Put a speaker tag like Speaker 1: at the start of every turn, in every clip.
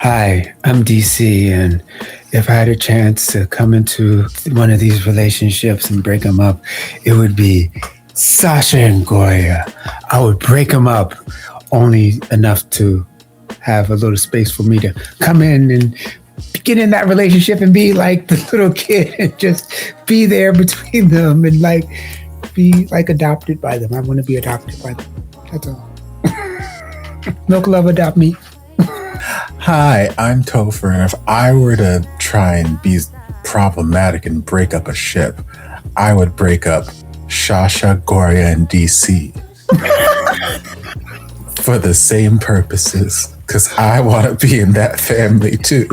Speaker 1: Hi, I'm DC, and if I had a chance to come into one of these relationships and break them up, it would be Sasha and Gloria. I would break them up only enough to have a little space for me to come in and get in that relationship and be like the little kid and just be there between them and like be like adopted by them. I want to be adopted by them. That's all. MilkLove, adopt me.
Speaker 2: Hi, I'm Topher, and if I were to try and be problematic and break up a ship, I would break up Sasha, Gloria, and DC for the same purposes, because I want to be in that family too.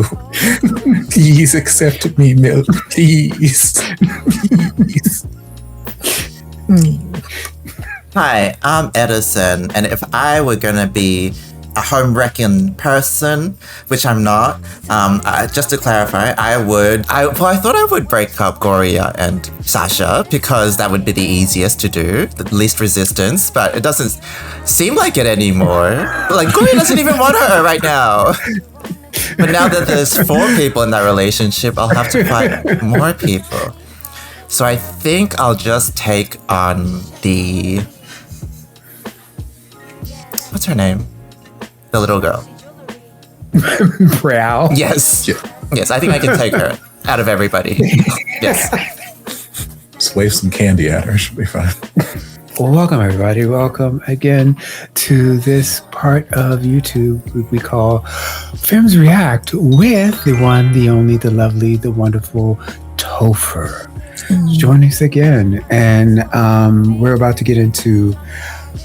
Speaker 2: Please accept me, Milk. Please. Please.
Speaker 3: Hi, I'm Edison, and if I were gonna be a home-wrecking person, which I'm not, just to clarify, I thought I would break up Gloria and Sasha because that would be the easiest to do, the least resistance, but it doesn't seem like it anymore. Like, Gloria doesn't even want her right now. But now that there's 4 people in that relationship, I'll have to find more people. So I think I'll just take on the... What's her name? The little girl.
Speaker 1: Prowl.
Speaker 3: Yes.
Speaker 2: Yeah.
Speaker 3: Yes, I think I can take her out of everybody. Yes.
Speaker 2: Just wave some candy at her. She'll be fine.
Speaker 1: Well, welcome everybody. Welcome again to this part of YouTube we call Femmes React with the one, the only, the lovely, the wonderful Topher. Joining us again. And we're about to get into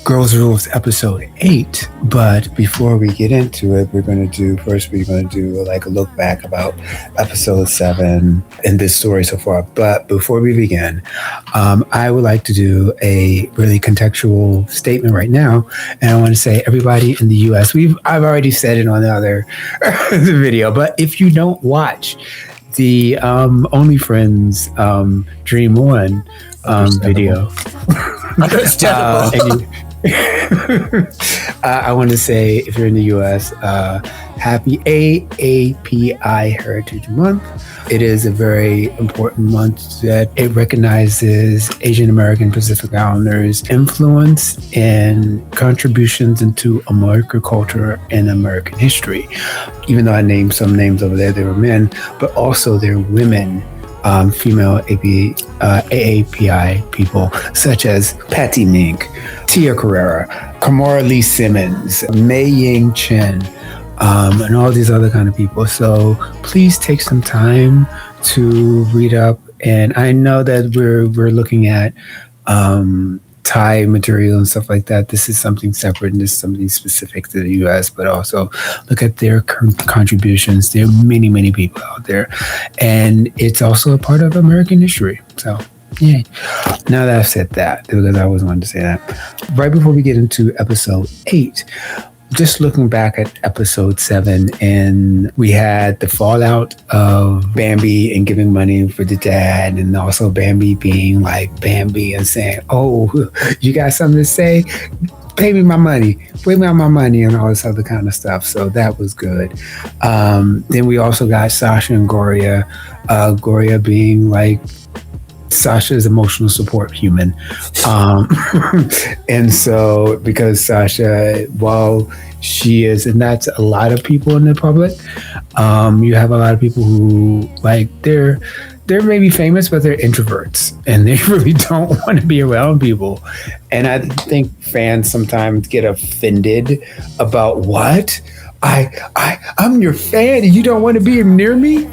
Speaker 1: Girls Rules episode 8, but before we get into it, we're going to do like a look back about episode 7 and this story so far. But before we begin, I would like to do a really contextual statement right now, and I want to say everybody in the US, I've already said it on the other the video, but if you don't watch the Only Friends Dream One video.
Speaker 3: Understandable.
Speaker 1: I want to say, if you're in the US, happy AAPI Heritage Month. It is a very important month that it recognizes Asian American Pacific Islanders' influence and contributions into American culture and American history. Even though I named some names over there, they were men, but also they're women. Female AAPI people such as Patty Mink, Tia Carrera, Kamora Lee Simmons, Mei Ying Chen, and all these other kind of people. So please take some time to read up. And I know that we're looking at Thai material and stuff like that. This is something separate and this is something specific to the US, but also look at their contributions. There are many, many people out there. And it's also a part of American history. So, yeah. Now that I've said that, because I always wanted to say that. Right before we get into episode 8, just looking back at episode 7, and we had the fallout of Bambi and giving money for the dad, and also Bambi being like Bambi and saying, "Oh, you got something to say? Pay me my money, bring me out my money," and all this other kind of stuff. So that was good. Then we also got Sasha and Gloria. Gloria being like Sasha's emotional support human. And so because Sasha, while she is, and that's a lot of people in the public, you have a lot of people who like they're maybe famous, but they're introverts and they really don't want to be around people. And I think fans sometimes get offended about what? I'm your fan and you don't want to be near me?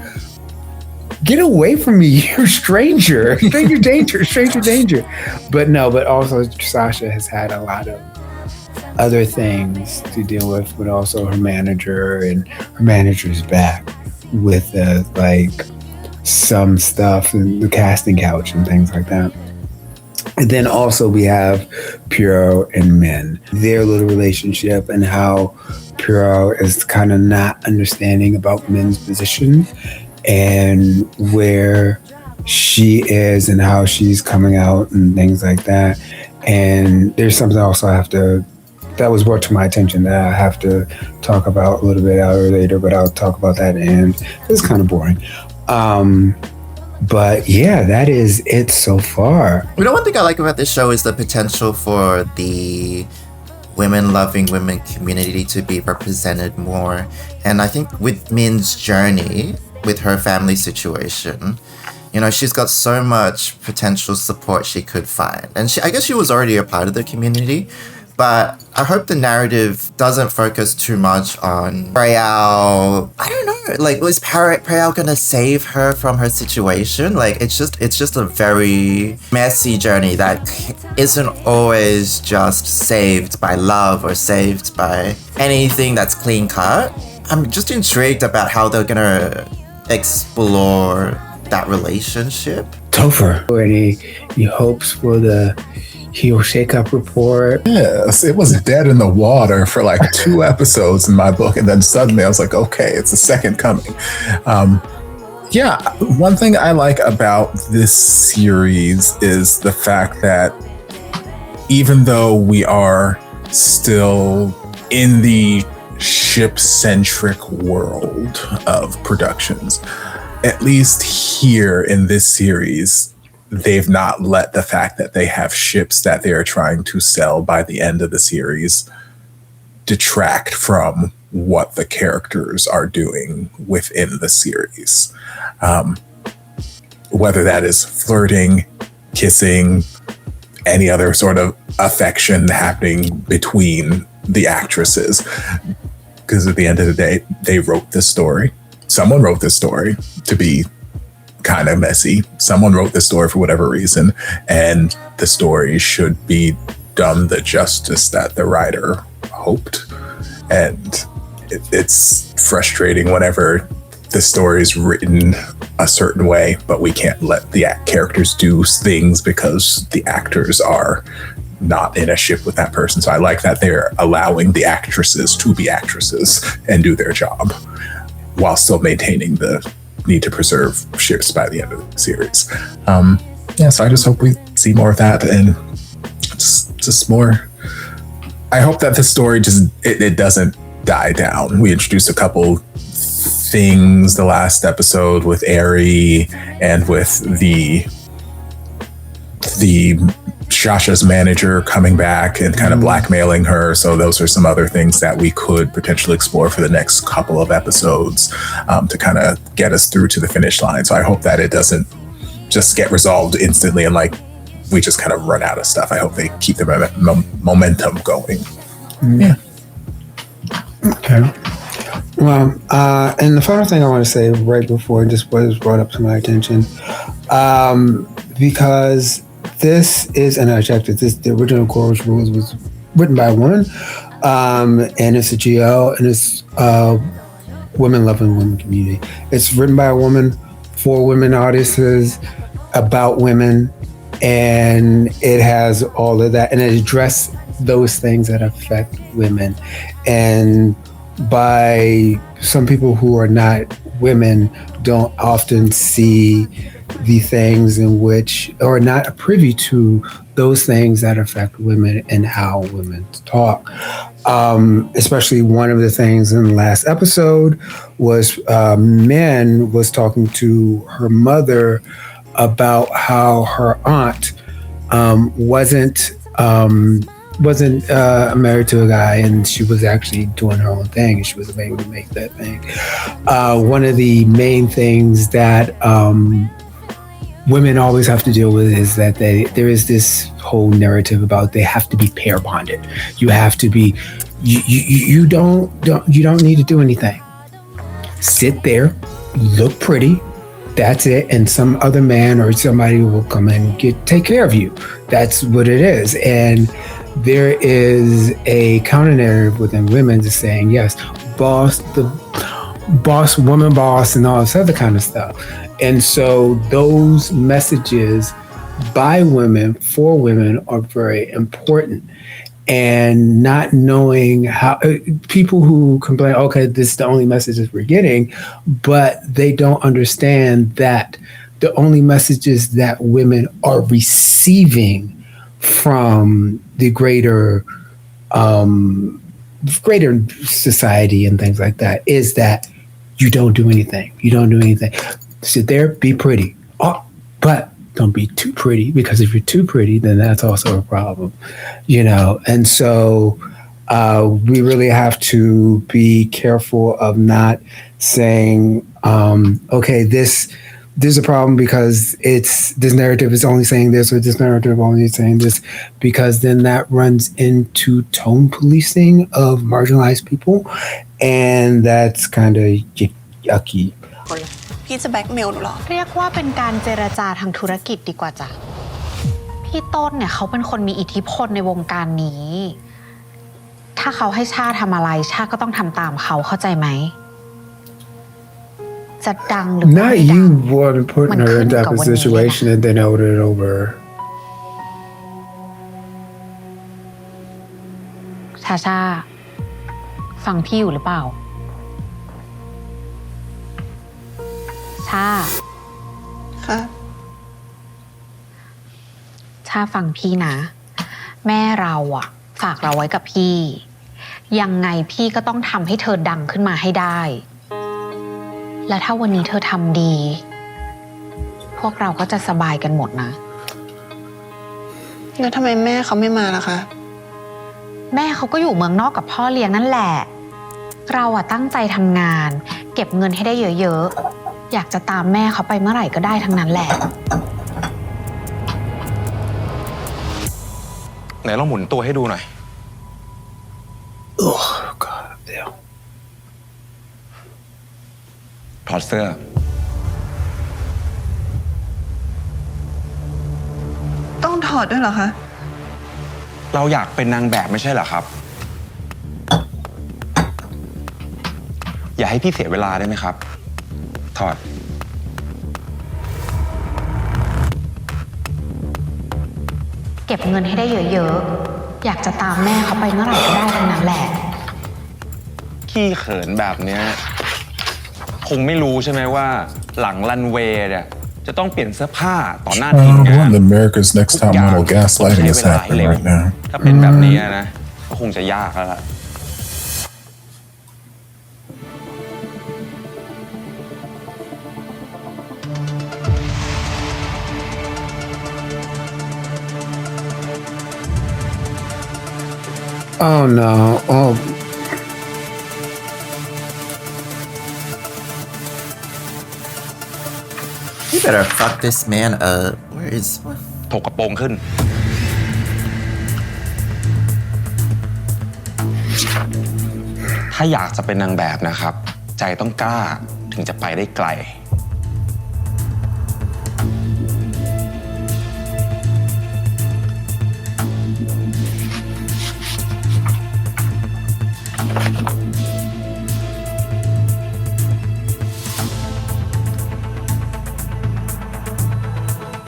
Speaker 1: Get away from me, you're a stranger. Stranger danger. But also Sasha has had a lot of other things to deal with, but also her manager and her manager's back with like some stuff and the casting couch and things like that. And then also we have Puro and Min, their little relationship and how Puro is kind of not understanding about Min's position and where she is and how she's coming out and things like that. And there's something also I have to that was brought to my attention that I have to talk about a little bit later, but I'll talk about that and it's kind of boring. But yeah, that is it so far.
Speaker 3: One thing I like about this show is the potential for the women-loving women community to be represented more. And I think with Min's journey, with her family situation, she's got so much potential support she could find. And I guess she was already a part of the community, but I hope the narrative doesn't focus too much on Prayal. I don't know, like, was Prayal gonna save her from her situation? Like, it's just a very messy journey that isn't always just saved by love or saved by anything that's clean cut. I'm just intrigued about how they're gonna explore that relationship.
Speaker 1: Topher, and he hopes for the heel shake-up report.
Speaker 2: Yes, it was dead in the water for like 2 episodes in my book, and then suddenly I was like, okay, it's the second coming. Yeah, one thing I like about this series is the fact that even though we are still in the ship-centric world of productions, at least here in this series, they've not let the fact that they have ships that they are trying to sell by the end of the series detract from what the characters are doing within the series. Whether that is flirting, kissing, any other sort of affection happening between the actresses. Because at the end of the day, they wrote this story. Someone wrote this story to be kind of messy. Someone wrote this story for whatever reason, and the story should be done the justice that the writer hoped. And it's frustrating whenever the story is written a certain way, but we can't let the characters do things because the actors are not in a ship with that person. So I like that they're allowing the actresses to be actresses and do their job while still maintaining the need to preserve ships by the end of the series. So I just hope we see more of that, and just more. I hope that the story just it doesn't die down. We introduced a couple things the last episode with Aerie and with the Shasha's manager coming back and kind of blackmailing her. So those are some other things that we could potentially explore for the next couple of episodes to kind of get us through to the finish line. So I hope that it doesn't just get resolved instantly and like we just kind of run out of stuff. I hope they keep the momentum going. Yeah.
Speaker 1: Okay. Well, and the final thing I want to say right before just was brought up to my attention, because this is, and I checked it, the original Chorus Rules was written by a woman, and it's a GL, and it's women loving women community. It's written by a woman for women audiences, about women, and it has all of that, and it addresses those things that affect women. And by some people who are not women don't often see the things in which, or not privy to those things that affect women and how women talk. Especially one of the things in the last episode was Min was talking to her mother about how her aunt wasn't married to a guy, and she was actually doing her own thing, and she was able to make that thing. One of the main things that women always have to deal with is that there is this whole narrative about they have to be pair bonded. You have to be. You don't need to do anything. Sit there, look pretty. That's it, and some other man or somebody will come and take care of you. That's what it is, and there is a counter narrative within women to saying, yes, woman boss, and all this other kind of stuff. And so those messages by women for women are very important. And not knowing how people who complain, okay, this is the only messages we're getting, but they don't understand that the only messages that women are receiving from the greater greater society and things like that is that you don't do anything. You don't do anything. Sit there, be pretty. Oh, but don't be too pretty, because if you're too pretty, then that's also a problem, And so we really have to be careful of not saying, okay, this is a problem because this narrative is only saying this, or this narrative only saying this, because then that runs into tone policing of marginalized people, and that's kind of yucky.
Speaker 4: พี่จะแบล็กเมลหนูหรอ
Speaker 5: เรียกว่าเป็นการเจรจาทางธุรกิจดีกว่าจ้ะพี่ต้นเนี่ยเขาเป็นคนมีอิทธิพลในวงการนี้ถ้าเขาให้ชาทำอะไรชาก็ต้องทำตามเขาเข้าใจไหมจะดังหรือไม่ดัง
Speaker 1: Not you want to put her in that situation and then out it over.
Speaker 5: ชาฟังพี่อยู่หรือเปล่า
Speaker 4: ค่ะ
Speaker 5: ชาฟังพี่นะแม่เราอะฝากเราไว้กับพี่ยังไงพี่ก็ต้องทำให้เธอดังขึ้นมาให้ได้และถ้าวันนี้เธอทำดีพวกเราก็จะสบายกันหมดนะ
Speaker 4: แล้วทำไมแม่เขาไม่มาล่ะคะ
Speaker 5: แม่เขาก็อยู่เมืองนอกกับพ่อเลี้ยงนั่นแหละเราอะตั้งใจทำงานเก็บเงินให้ได้เยอะๆอยากจะตามแม่เขาไปเมื่อไหร่ก็ได้ทั้งนั้นแหละ
Speaker 6: ไหนลองหมุนตัวให้ดูหน่อย
Speaker 1: Oh God, damn.
Speaker 6: ถอดเสื้อ
Speaker 4: ต้องถอดด้วยเหรอคะ
Speaker 6: เราอยากเป็นนางแบบไม่ใช่เหรอครับอย่าให้พี่เสียเวลาได้ไหมครับถอด
Speaker 5: เก็บเงินให้ได้เยอะๆอยากจะตามแม่เขาไปเมื่อไหร่ก็ได้ทั้งนั้นแหละ
Speaker 6: ขี้เขินแบบเนี้ยคงไม่รู้ใช่ไหมว่าหลังรันเวย์เนี่ยจะต้องเปลี่ยนเสื้อผ้าต่อหน้าทีมงาน
Speaker 2: America's Next Top Model gaslighting is happening right now
Speaker 6: ถ้าเป็นแบบนี้นะก็คงจะยากแล้วล่ะ
Speaker 1: Oh no. Oh.
Speaker 3: You better fuck this man up. Where is
Speaker 6: ถกกระโปรงขึ้นถ้าอยากจะเป็นนางแบบนะครับใจต้องกล้าถึงจะไปได้ไกล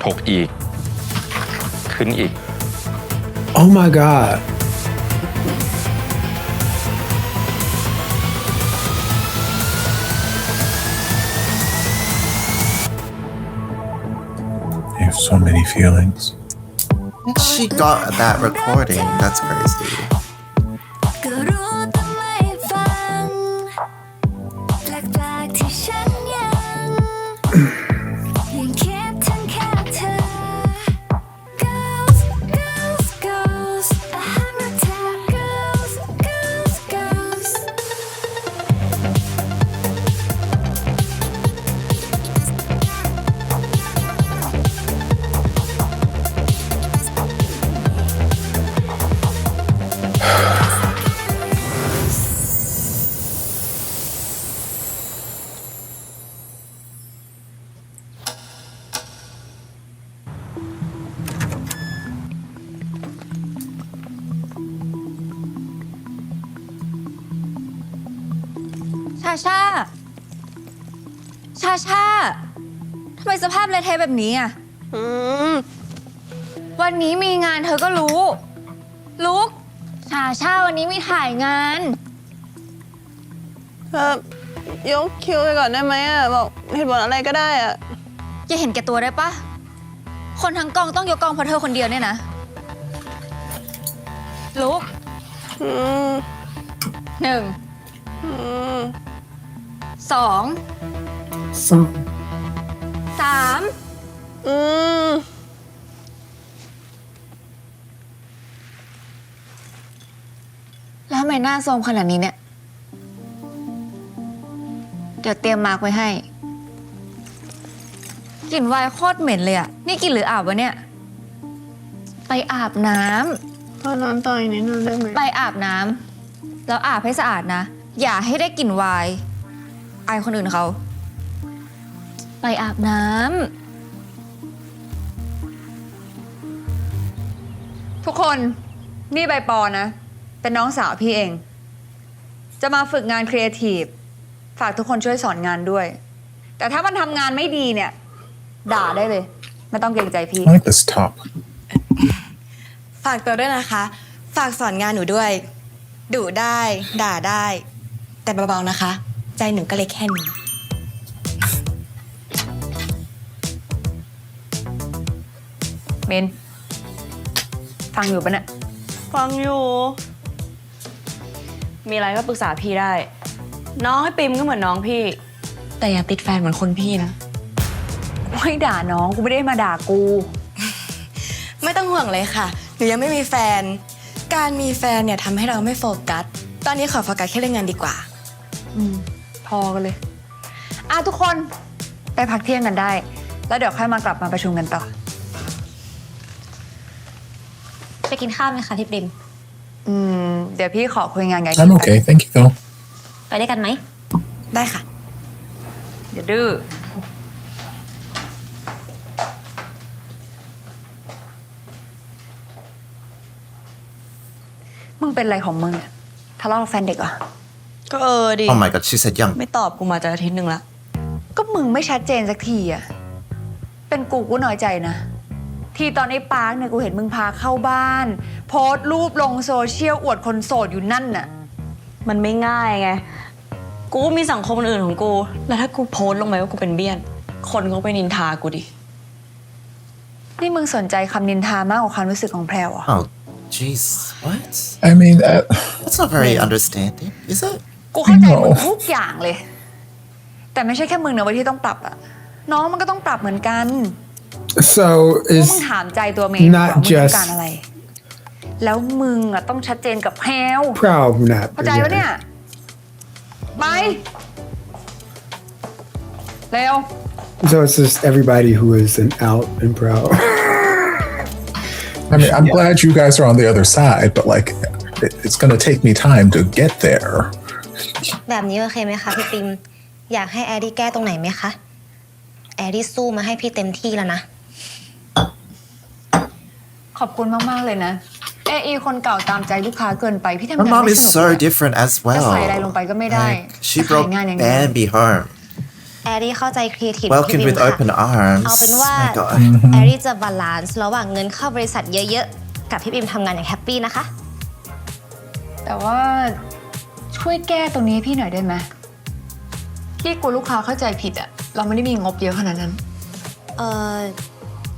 Speaker 6: ถกอีกขึ้นอีก
Speaker 1: Oh my God.
Speaker 2: You have so many feelings.
Speaker 3: she got that recording? That's crazy.
Speaker 7: ชาทำไมสภาพเละเทะแบบนี้อ่ะวันนี้มีงานเธอก็รู้ลุกชาวันนี้มีถ่ายงาน
Speaker 4: ยกคิวไปก่อนได้ไหมบอกเหตุผลอะไรก็ได้
Speaker 7: อย่าเห็นแก่ตัวได้ปะคนทั้งกองต้องยกกองเพราะเธอคนเดียวเนี่ยนะลุก หนึ่งสอง
Speaker 1: Song.
Speaker 7: สาม แล้วทำไมหน้าโทรมขนาดนี้เนี่ย เดี๋ยวเตรียมมาร์กไว้ให้กลิ่นไวน์โคตรเหม็นเลยอะนี่กินหรืออาบวะเนี่ย ไปอาบน้ำ
Speaker 4: ขอน้ำต่อยนิดนึงได้ไหม
Speaker 7: ไปอาบน้ำแล้วอาบให้สะอาดนะ อย่าให้ได้กลิ่นไวน์อายคนอื่นเขา ไปอาบน้ำทุกคนนี่ใบปอนะ เป็นน้องสาวพี่เอง จะมาฝึกงานครีเอทีฟฝากทุกคนช่วยสอนงานด้วย แต่ถ้ามันทำงานไม่ดีเนี่ย ด่าได้เลย ไม่ต้องเกรงใจพี่
Speaker 2: I like this top.
Speaker 8: ฝากตัวด้วยนะคะ ฝากสอนงานหนูด้วย ดุได้ ด่าได้ แต่เบาๆนะคะ ใจหนูก็เล็กแค่นี้
Speaker 7: เมนฟังอยู่ปะเนี่ย
Speaker 4: ฟังอยู่ มีอะไรก็ปรึกษาพี่ได้ น้องให้ปิมก็เหมือนน้องพี่
Speaker 8: แต่อย่าติดแฟนเหมือนคนพี่นะ
Speaker 7: ไม่ด่าน้องกูไม่ได้มาด่ากู
Speaker 8: ไม่ต้องห่วงเลยค่ะ หนูยังไม่มีแฟน การมีแฟนเนี่ยทำให้เราไม่โฟกัส ตอนนี้ขอโฟกัสแค่เรื่องงานดีกว่า
Speaker 7: พอกันเลยทุกคนไปพักเที่ยงกันได้ แล้วเดี๋ยวค่อยมากลับมาประชุมกันต่อ
Speaker 5: ไปกินข้าวไหมคะพี่ปริม
Speaker 7: เดี๋ยวพี่ขอคุยงานไง
Speaker 2: I'm okay. Thank you, though.
Speaker 5: ไปด้วยกันไหม
Speaker 8: ได้ค่ะ
Speaker 7: เดี๋ยวดื้อมึงเป็นอะไรของมึงอะทะเลาะกับแฟนเด็กเหรอ
Speaker 4: ก็ดิ
Speaker 3: Oh my god she said young
Speaker 4: ไม่ตอบกูมาจะอาทิตย์หนึ่งละ
Speaker 7: ก็มึงไม่ชัดเจนสักทีอะเป็นกูน้อยใจนะ ที่ตอนไอ้ปาร์คเนี่ยกูเห็นมึงพาเข้าบ้าน โพสต์รูปลงโซเชียลอวดคนโสดอยู่นั่นน่ะ
Speaker 4: มันไม่ง่ายไง กูมีสังคมอื่นของกู แล้วถ้ากูโพสต์ลงไปว่ากูเป็นเบี้ยน คนเขาไปนินทากูดิ
Speaker 7: นี่มึงสนใจคำนินทามากกว่าความรู้สึกของแพรวอ่ะ
Speaker 3: Oh jeez what
Speaker 2: I mean,
Speaker 3: that's not very understanding is it
Speaker 7: กูเข้าใจมึงทุกอย่างเลย แต่ไม่ใช่แค่มึงนะเว้ยที่ต้องปรับอะน้องมันก็ต้องปรับเหมือนกัน
Speaker 1: So
Speaker 7: มึง
Speaker 1: it's
Speaker 7: ถามใจตัวเมย์ดีกว่า
Speaker 1: not
Speaker 7: มึงต้อง
Speaker 1: just
Speaker 7: การอะไร แล้วมึงอะต้องชัดเจนกับแพรว
Speaker 1: proud not.
Speaker 7: เข้าใจปะเนี่ย ไป เร็ว
Speaker 1: So it's just everybody who is an out and proud.
Speaker 2: I mean, I'm glad you guys are on the other side, but like, it's gonna take me time to get there.
Speaker 5: แบบนี้โอเคไหมคะพี่ปริม อยากให้แอดดี้แก้ตรงไหนไหมคะ แอดดี้สู้มาให้พี่เต็มที่แล้วนะ
Speaker 7: ขอบคุณมากๆเลยนะเอคนเก่าตามใจลูกค้าเกินไปพี่ทำ
Speaker 3: her
Speaker 7: งาน
Speaker 3: mom
Speaker 7: ไม่
Speaker 3: is
Speaker 7: สนุก
Speaker 3: so
Speaker 7: เลย
Speaker 3: different as
Speaker 7: จะใส่อะไร
Speaker 3: well
Speaker 7: ลงไปก็ไม่ได้
Speaker 3: like she
Speaker 7: ขาย
Speaker 3: broke
Speaker 7: งานอย่างนี้
Speaker 3: Bambi home
Speaker 5: แอดดี้เข้าใจครีเอทีฟ
Speaker 3: welcomed with open arms
Speaker 5: เอาเป็นว่า
Speaker 3: my god
Speaker 5: แอดดี้จะบาลานซ์ระหว่างเงินเข้าบริษัทเยอะๆ กับพี่ปริมทำงานอย่างแฮปปี้นะคะ
Speaker 7: แต่ว่าช่วยแก้ตรงนี้ให้พี่หน่อยได้ไหมพี่กลัวลูกค้าเข้าใจผิดอะเราไม่ได้มีงบเยอะขนาดนั้น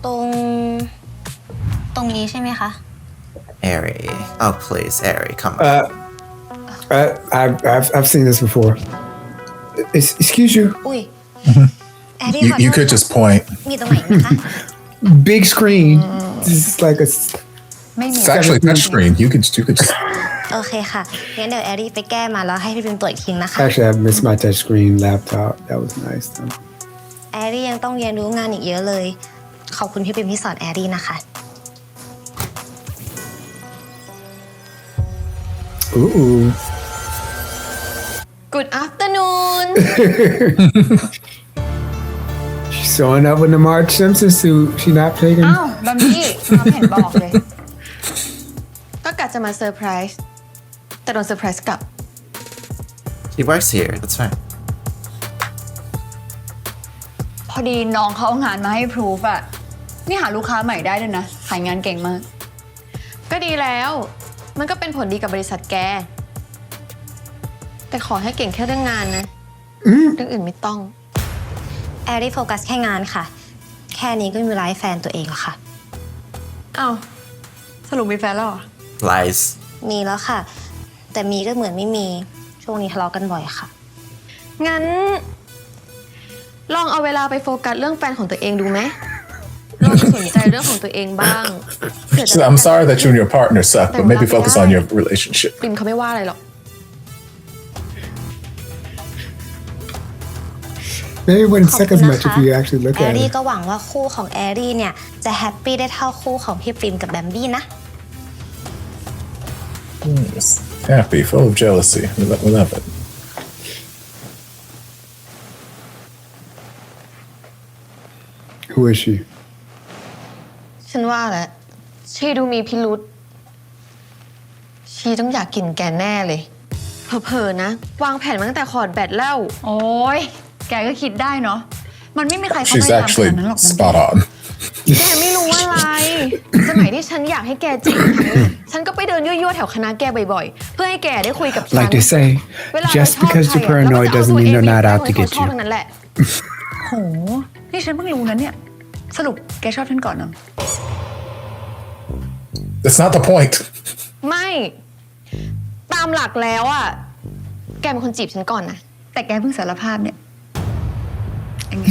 Speaker 5: ตรงนี้ใช่ไหมคะ
Speaker 3: Ari oh please Ari come on
Speaker 1: I've seen this before. Excuse you.
Speaker 5: อุ้ย แอดดี้ขอโท
Speaker 2: You
Speaker 5: ษ
Speaker 2: could just point.
Speaker 5: มีตรงไหนไหมคะ
Speaker 1: Big screen. This is like a.
Speaker 7: ไม่มี
Speaker 2: It's actually touchscreen. You could just.
Speaker 5: โอเคค่ะ งั้นเดี๋ยวแอดดี้ไปแก้มาแล้วให้พี่ปริมตรวจอีกทีนะคะ
Speaker 1: Actually, I missed my touchscreen laptop. That was nice though.
Speaker 5: แอดดี้ยังต้องเรียนรู้งานอีกเยอะเลย ขอบคุณพี่ปริมที่สอนแอดดี้นะคะ
Speaker 1: Ooh.
Speaker 8: Good afternoon
Speaker 1: She's showing up in the Marge Simpson suit. She not taking.
Speaker 7: อ้าวบัมบี้น้ำเห็นบอกเลย
Speaker 8: ก็กะจะมาเซอร์ไพรส์แต่โดนเซอร์ไพรส์กลับ
Speaker 3: he works here that's fine
Speaker 7: พอดีน้องเขาเอางานมาให้พรูฟอะนี่หาลูกค้าใหม่ได้ด้วยนะ ขายงานเก่งมาก
Speaker 8: ก็ดีแล้ว มันก็เป็นผลดีกับบริษัทแก แต่ขอให้เก่งแค่เรื่องงานนะ เรื่องอื่นไม่ต้อง
Speaker 5: แอดดี้โฟกัสแค่งานค่ะ แค่นี้ก็มีเวลาให้แฟนตัวเองแล้วค่ะ
Speaker 8: อ้าว สรุปมีแฟนแล้วเหรอ
Speaker 3: lies
Speaker 5: มีแล้วค่ะ
Speaker 9: แต่มีก็เหมือนไม่มีช่วงนี้ทะเลาะกันบ่อยค่ะ
Speaker 10: งั้น ลองเอาเวลาไปโฟกัสเรื่องแฟนของตัวเองดูไหมลองสนใจเรื่องของตัวเองบ้าง
Speaker 2: So I'm sorry that you and your partner suck, but maybe focus on your relationship.
Speaker 10: ปิมเขาไม่ว่าอะไรหรอก
Speaker 1: Maybe it wouldn't suck as much if you actually look
Speaker 9: แอ
Speaker 1: at
Speaker 9: รี่
Speaker 1: it.
Speaker 9: ก็หวังว่าคู่ของแอรี่เนี่ยจะแฮปปี้ได้เท่าคู่ของพี่ฟิล์มกับแบมบี้นะ
Speaker 2: Yes. Happy, full of jealousy. We love it.
Speaker 1: Who is she?
Speaker 10: ฉันว่าแหละชีดูมีพิรุษชีต้องอยากกินแกแน่เลยเผลอๆนะ วางแผนมาตั้งแต่คอร์ดแบตแล้ว
Speaker 7: โอ้ยแกก็คิดได้เนาะมันไม่มีใครเข้า
Speaker 2: She's
Speaker 7: ไปทำข
Speaker 2: actually
Speaker 7: นาดนั้นหรอก
Speaker 2: spot on.
Speaker 10: แกไม่รู้อะไร สมัยที่ฉันอยากให้แกจีบฉันก็ไปเดินยั่วๆแถวคณะแกบ่อยๆ เพื่อให้แกได้คุยกับฉัน
Speaker 1: Like they say,
Speaker 10: เวลา
Speaker 1: just
Speaker 10: เราชอบ
Speaker 1: because
Speaker 10: ใคร
Speaker 1: you're
Speaker 10: อะเราก็
Speaker 1: paranoid
Speaker 10: จะเอา
Speaker 1: doesn't
Speaker 10: ตัว
Speaker 1: mean
Speaker 10: เอง
Speaker 1: they're
Speaker 10: ไป
Speaker 1: not
Speaker 10: ตั้ง
Speaker 1: out
Speaker 10: ให้
Speaker 1: to
Speaker 10: เขา
Speaker 1: get
Speaker 10: ชอบ
Speaker 1: you.
Speaker 10: ทั้งนั้นแหละ
Speaker 7: โหนี่ฉันเพิ่งรู้นะเนี่ยสรุปแกชอบฉันก่อนเนาะ
Speaker 2: That's not the point.
Speaker 10: ไม่ ตามหลักแล้วอ่ะ แกเป็นคนจีบฉันก่อนนะ
Speaker 7: แต่แกเพิ่งสารภาพเนี่ย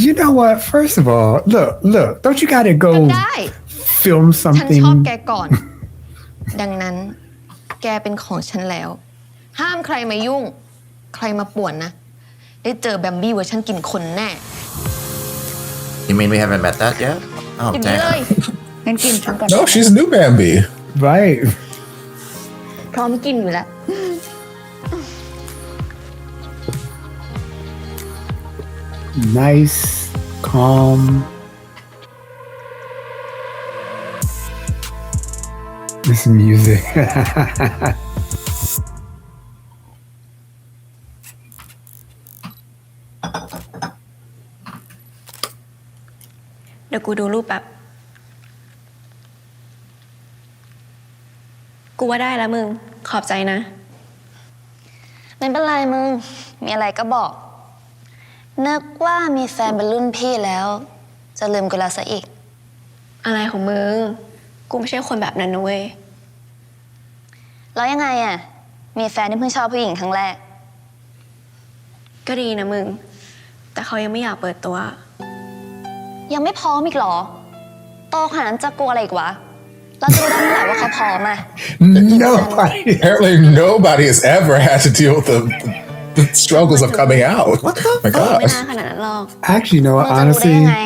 Speaker 1: You know what? First of all, look. Don't you gotta
Speaker 10: ก็
Speaker 1: go
Speaker 10: ได้
Speaker 1: film
Speaker 10: ฉันชอบ
Speaker 1: something?
Speaker 10: แกก่อน ดังนั้น แกเป็นของฉันแล้ว ห้ามใครมายุ่ง ใครมาป่วนนะ ได้เจอแบมบี้เวอร์ชันกินคนแน่
Speaker 3: You mean we haven't met that yet? Oh
Speaker 10: อย่างนี้เลย
Speaker 3: damn.
Speaker 7: งั้นกินฉันก่อน
Speaker 2: No, she's new Bambi.
Speaker 1: Right.
Speaker 10: พร้อมกินอยู่แล้ว
Speaker 1: Nice, calm. This music.
Speaker 4: เดี๋ยวกูดูรูปแบบ กูว่าได้แล้วมึง ขอบใจนะ
Speaker 9: ไม่เป็นไรมึง มีอะไรก็บอก นึกว่ามีแฟนเป็นรุ่นพี่แล้ว จะลืมกูแล้วซะอีก
Speaker 4: อะไรของมึง กูไม่ใช่คนแบบนั้นนะเว้ย
Speaker 9: แล้วยังไงอ่ะ มีแฟนที่เพิ่งชอบผู้หญิงครั้งแรก
Speaker 4: ก็ดีนะมึง แต่เขายังไม่อยากเปิดตัว
Speaker 9: ยังไม่พร้อมอีกเหรอ โตขนาดนั้นจะกลัวอะไรอีกวะ เราจะรู้ได้เมื่อไหร่ว่าเขาพร้อมอ่ะ
Speaker 1: Nobody.
Speaker 2: Apparently, nobody has ever had to deal with the struggles of coming out.
Speaker 3: What the
Speaker 2: My
Speaker 4: ไม่
Speaker 2: gosh.
Speaker 4: น่าขนาดนั้นหรอก
Speaker 1: Actually, you know
Speaker 9: มึ
Speaker 1: what?
Speaker 9: งจะรู้ได้
Speaker 1: Honestly,
Speaker 9: ยังไง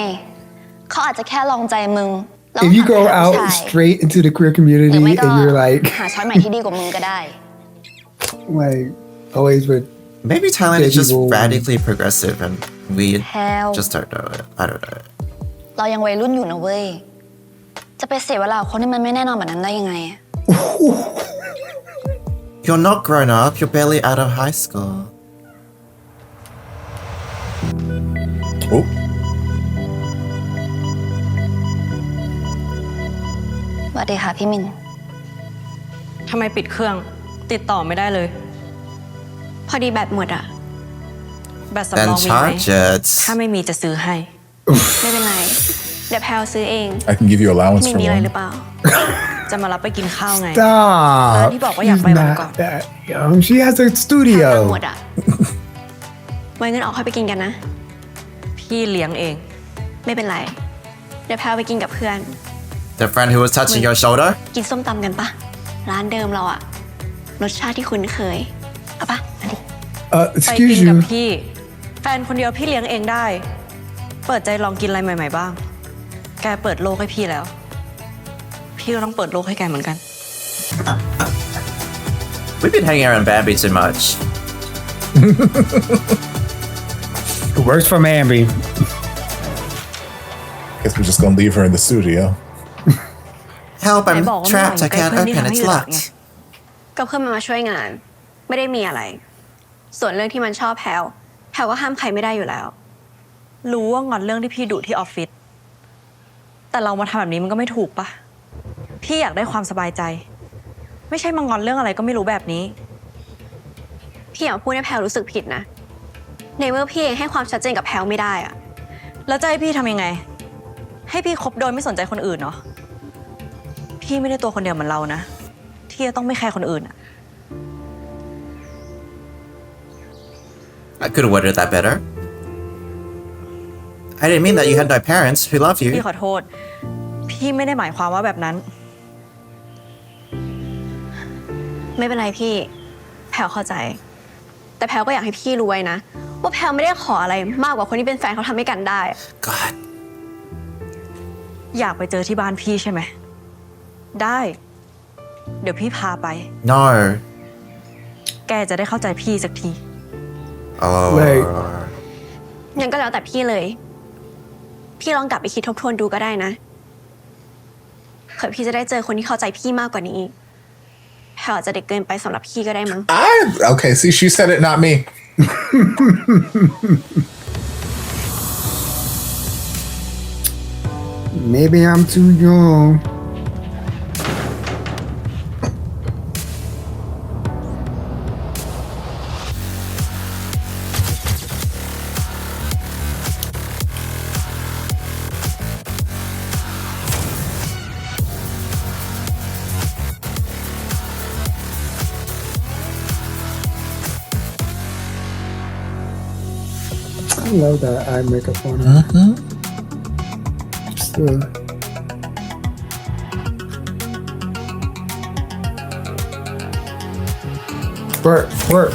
Speaker 9: เขาอาจจะแค่ลองใจมึงแล้ว
Speaker 1: if you
Speaker 9: หา
Speaker 1: go
Speaker 9: ผู้
Speaker 1: out
Speaker 9: ชาย
Speaker 1: straight into the queer
Speaker 9: หรือ
Speaker 1: community
Speaker 9: ไม่ก็
Speaker 1: and you're like,
Speaker 9: หาช้อยใหม่ที่ดีกว่ามึงก็ได้
Speaker 1: always with
Speaker 3: Maybe Thailand is just
Speaker 1: Baby boy.
Speaker 3: radically progressive and we
Speaker 9: Hell.
Speaker 3: just don't know it. I don't know it.
Speaker 9: เรายังวัยรุ่นอยู่นะเว้ย จะไปเสียเวลากับคนที่มันไม่แน่นอนแบบนั้นได้ยังไงอะ
Speaker 3: You're not grown up. You're barely out of high school.
Speaker 2: Oh,
Speaker 9: สวัสดีค่ะพี่มิน
Speaker 4: ทำไมปิดเครื่อง ติดต่อไม่ได้เลย พอดีแบตหมดอะแบตสำร
Speaker 3: Then
Speaker 4: องมีไหม
Speaker 3: charge it.
Speaker 4: ถ้าไม่มีจะซื้อให้ ไม่เป็นไร เดี๋ยวแพลวซื้อเอง
Speaker 2: I can give you allowance
Speaker 4: ไม่
Speaker 2: for
Speaker 4: มีอะไร
Speaker 2: one.
Speaker 4: หรือเปล่า จะมารับไปกินข้าวไง
Speaker 1: stop.
Speaker 4: Di ba ako yak
Speaker 1: She's
Speaker 4: may
Speaker 1: not
Speaker 4: ko?
Speaker 1: that young. She has a
Speaker 4: ถ้าตังค์หม
Speaker 1: studio.
Speaker 4: ดอะไว้เงินออกค่อยไปกินกันนะ พี่เลี้ยงเอง ไม่เป็นไร เดี๋ยวแพลวไปกินกับเพื่อน
Speaker 3: The friend who was touching your shoulder?
Speaker 4: กินส้มตำกันปะ ร้านเดิมเราอะรสชาติที่คุ้นเคย เอาปะมาดิ ไปกิน
Speaker 1: Excuse
Speaker 4: กับ
Speaker 1: you.
Speaker 4: พี่ แฟนคนเดียวพี่เลี้ยงเองได้ เปิดใจลองกินอะไรใหม่ๆบ้าง แกเปิดโลกให้พี่แล้ว พี่ก็ต้องเปิดโลกให้แกเหมือนกัน
Speaker 3: We've been hanging around Bambi too much.
Speaker 1: It works for Mamby.
Speaker 2: Guess we're just gonna leave her in the studio.
Speaker 3: Help, I'm
Speaker 4: ไหนบอกว่าไม่
Speaker 3: trapped. I
Speaker 4: ไหว
Speaker 3: can't
Speaker 4: ไปเพื่อน
Speaker 3: open.
Speaker 4: ที่
Speaker 3: It's
Speaker 4: ทำให้
Speaker 3: locked.
Speaker 4: ก็เพื่อนมันมาช่วยงาน ไม่ได้มีอะไร ส่วนเรื่องที่มันชอบแพลวก็ห้ามใครไม่ได้อยู่แล้ว รู้ว่างอนเรื่องที่พี่ดุที่ออฟฟิศ แต่เรามาทำแบบนี้มันก็ไม่ถูกปะ พี่อยากได้ความสบายใจ ไม่ใช่มางอนเรื่องอะไรก็ไม่รู้แบบนี้ พี่อยากพูดให้แพลรู้สึกผิดนะ ในเมื่อพี่เองให้ความชัดเจนกับแพลไม่ได้อะแล้วจะให้พี่ทำยังไง ให้พี่คบโดยไม่สนใจคนอื่นเนาะ พี่ไม่ได้ตัวคนเดียวเหมือนเรานะ ที่จะต้องไม่แคร์คนอื่นอะ
Speaker 3: I could have worded that better. I didn't mean that you had no parents who love
Speaker 4: พี่
Speaker 3: you.
Speaker 4: ขอโทษ พี่ไม่ได้หมายความว่าแบบนั้น ไม่เป็นไรพี่ แพลวเข้าใจ แต่แพลวก็อยากให้พี่รู้ไว้นะ ว่าแพลวไม่ได้ขออะไรมากกว่าคนที่เป็นแฟนเขาทำให้กันได้
Speaker 3: God.
Speaker 4: อยากไปเจอที่บ้านพี่ใช่ไหม ได้ เดี๋ยวพี่พาไป
Speaker 3: No.
Speaker 4: แกจะได้เข้าใจพี่สักที
Speaker 3: Oh.
Speaker 1: Wait.
Speaker 4: งั้นก็แล้วแต่พี่เลย พี่ลองกลับไปคิดทบทวนดูก็ได้นะเผื่อพี่จะได้เจอคนที่เข้าใจพี่มากกว่านี้แพลอาจจะเด็กเกินไปสำหรับพี่ก็ได้มั้ง
Speaker 2: Okay, see, she said it, not me.
Speaker 1: Maybe I'm too young. I love that eye makeup on her. Just work.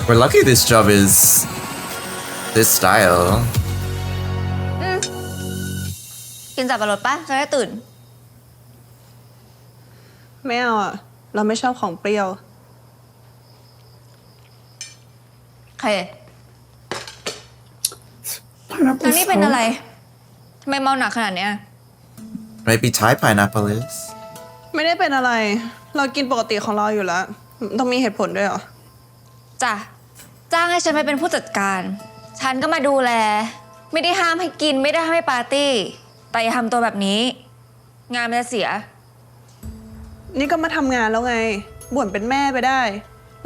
Speaker 3: We're lucky this job is this style.
Speaker 7: กินสับปะรดปะจะได้ตื่น
Speaker 11: ไม่เอาอ่ะ เราไม่ชอบของเปรี้ยว
Speaker 7: ใคร
Speaker 1: Pineapple
Speaker 7: แล้วนี่เป็นอะไร
Speaker 1: sauce.
Speaker 7: ทำไมเมาหนักขนาดเนี้ย
Speaker 3: Maybe Thai pineapple is.
Speaker 11: ไม่ได้เป็นอะไร เรากินปกติของเราอยู่แล้ว ต้องมีเหตุผลด้วยเหรอ
Speaker 7: จ้ะ จ้างให้ฉันไปเป็นผู้จัดการ ฉันก็มาดูแล ไม่ได้ห้ามให้กิน ไม่ได้ห้ามให้ปาร์ตี้ แต่อย่าทำตัวแบบนี้ งานมันจะเสีย
Speaker 11: นี่ก็มาทำงานแล้วไง บ่นเป็นแม่ไปได้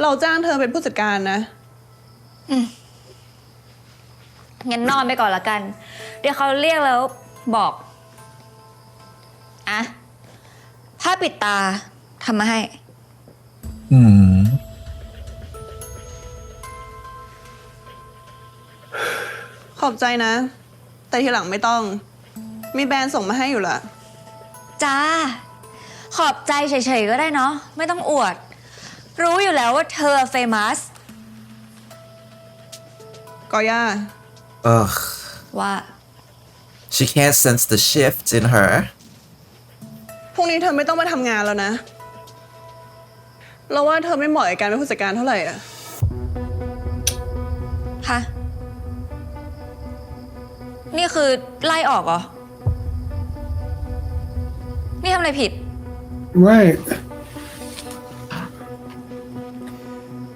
Speaker 11: เราจ้างเธอเป็นผู้จัดการนะ
Speaker 7: งั้นนอนไปก่อนละกัน เดี๋ยวเขาเรียกแล้วบอก อ่ะ ผ้าปิดตาทำมาให้
Speaker 11: ขอบใจนะ แต่ทีหลังไม่ต้อง มีแบรนด์ส่งมาให้อยู่ละ
Speaker 7: จ้า ขอบใจเฉยๆก็ได้เนาะ ไม่ต้องอวด รู้อยู่แล้วว่าเธอเฟมัส
Speaker 11: กอย่า
Speaker 3: Ugh.
Speaker 7: ว่า
Speaker 3: She can't sense the shift in her.
Speaker 11: พรุ่งนี้เธอไม่ต้องมาทำงานแล้วนะ เราว่าเธอไม่เหมาะกับการเป็นผู้จัดการเท่าไหร่อ่ะ
Speaker 7: ฮะ นี่คือไล่ออกเหรอ นี่ทำอะไรผิด
Speaker 1: Right.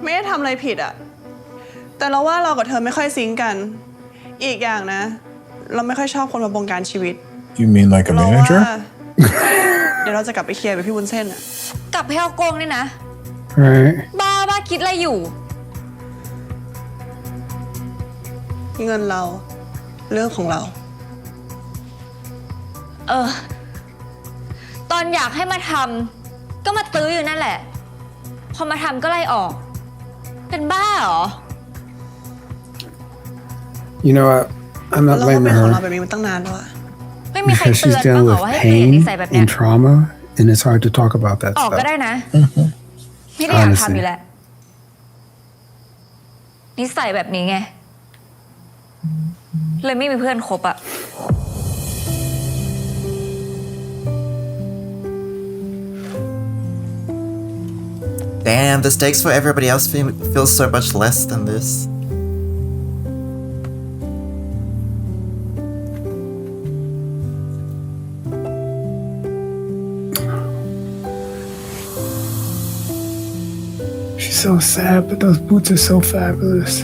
Speaker 11: ไม่ได้ทำอะไรผิดอ่ะ แต่เราว่าเรากับเธอไม่ค่อยซิงค์กัน อีกอย่างนะ เราไม่ค่อยชอบคนมาบงการชีวิต
Speaker 2: You mean like a
Speaker 11: เราว่า
Speaker 2: manager?
Speaker 11: เดี๋ยวเราจะกลับไปเคลียร์กับพี่วุ้นเส้นอ่ะ
Speaker 7: กลับไปเอาโกงนี่นะ
Speaker 1: Right.
Speaker 7: บ้าคิดอะไรอยู่
Speaker 11: เงินเรา เรื่องของเรา
Speaker 7: ตอนอยากให้มาทำก็มาตื้ออยู่นั่นแหละ พอมาทำก็ไล่ออก เป็นบ้าเหรอ
Speaker 1: You know what? I'm
Speaker 11: แล้ว
Speaker 1: not
Speaker 11: เราก็
Speaker 1: blaming
Speaker 11: เป็นของเรา
Speaker 1: her
Speaker 11: แบบนี้มาตั้งนานแล้วอะ
Speaker 7: ไม่มีใคร
Speaker 1: because
Speaker 7: เตื
Speaker 1: she's
Speaker 7: อนบ้าง
Speaker 1: dealing
Speaker 7: เหรอ
Speaker 1: with
Speaker 7: ว่าให้เปลี่ยนนิ
Speaker 1: pain
Speaker 7: สัยแบบเนี้ย
Speaker 1: and trauma, and it's hard to talk about that
Speaker 7: ออกก็
Speaker 1: stuff.
Speaker 7: ได้นะ ไม่ได้อยาก
Speaker 1: Honestly.
Speaker 7: ทำอยู่แล้ว นิสัยแบบนี้ไง เลยไม่มีเพื่อนคบอะ
Speaker 3: Damn, the stakes for everybody else feel so much less than this.
Speaker 1: She's so sad, but those boots are so fabulous.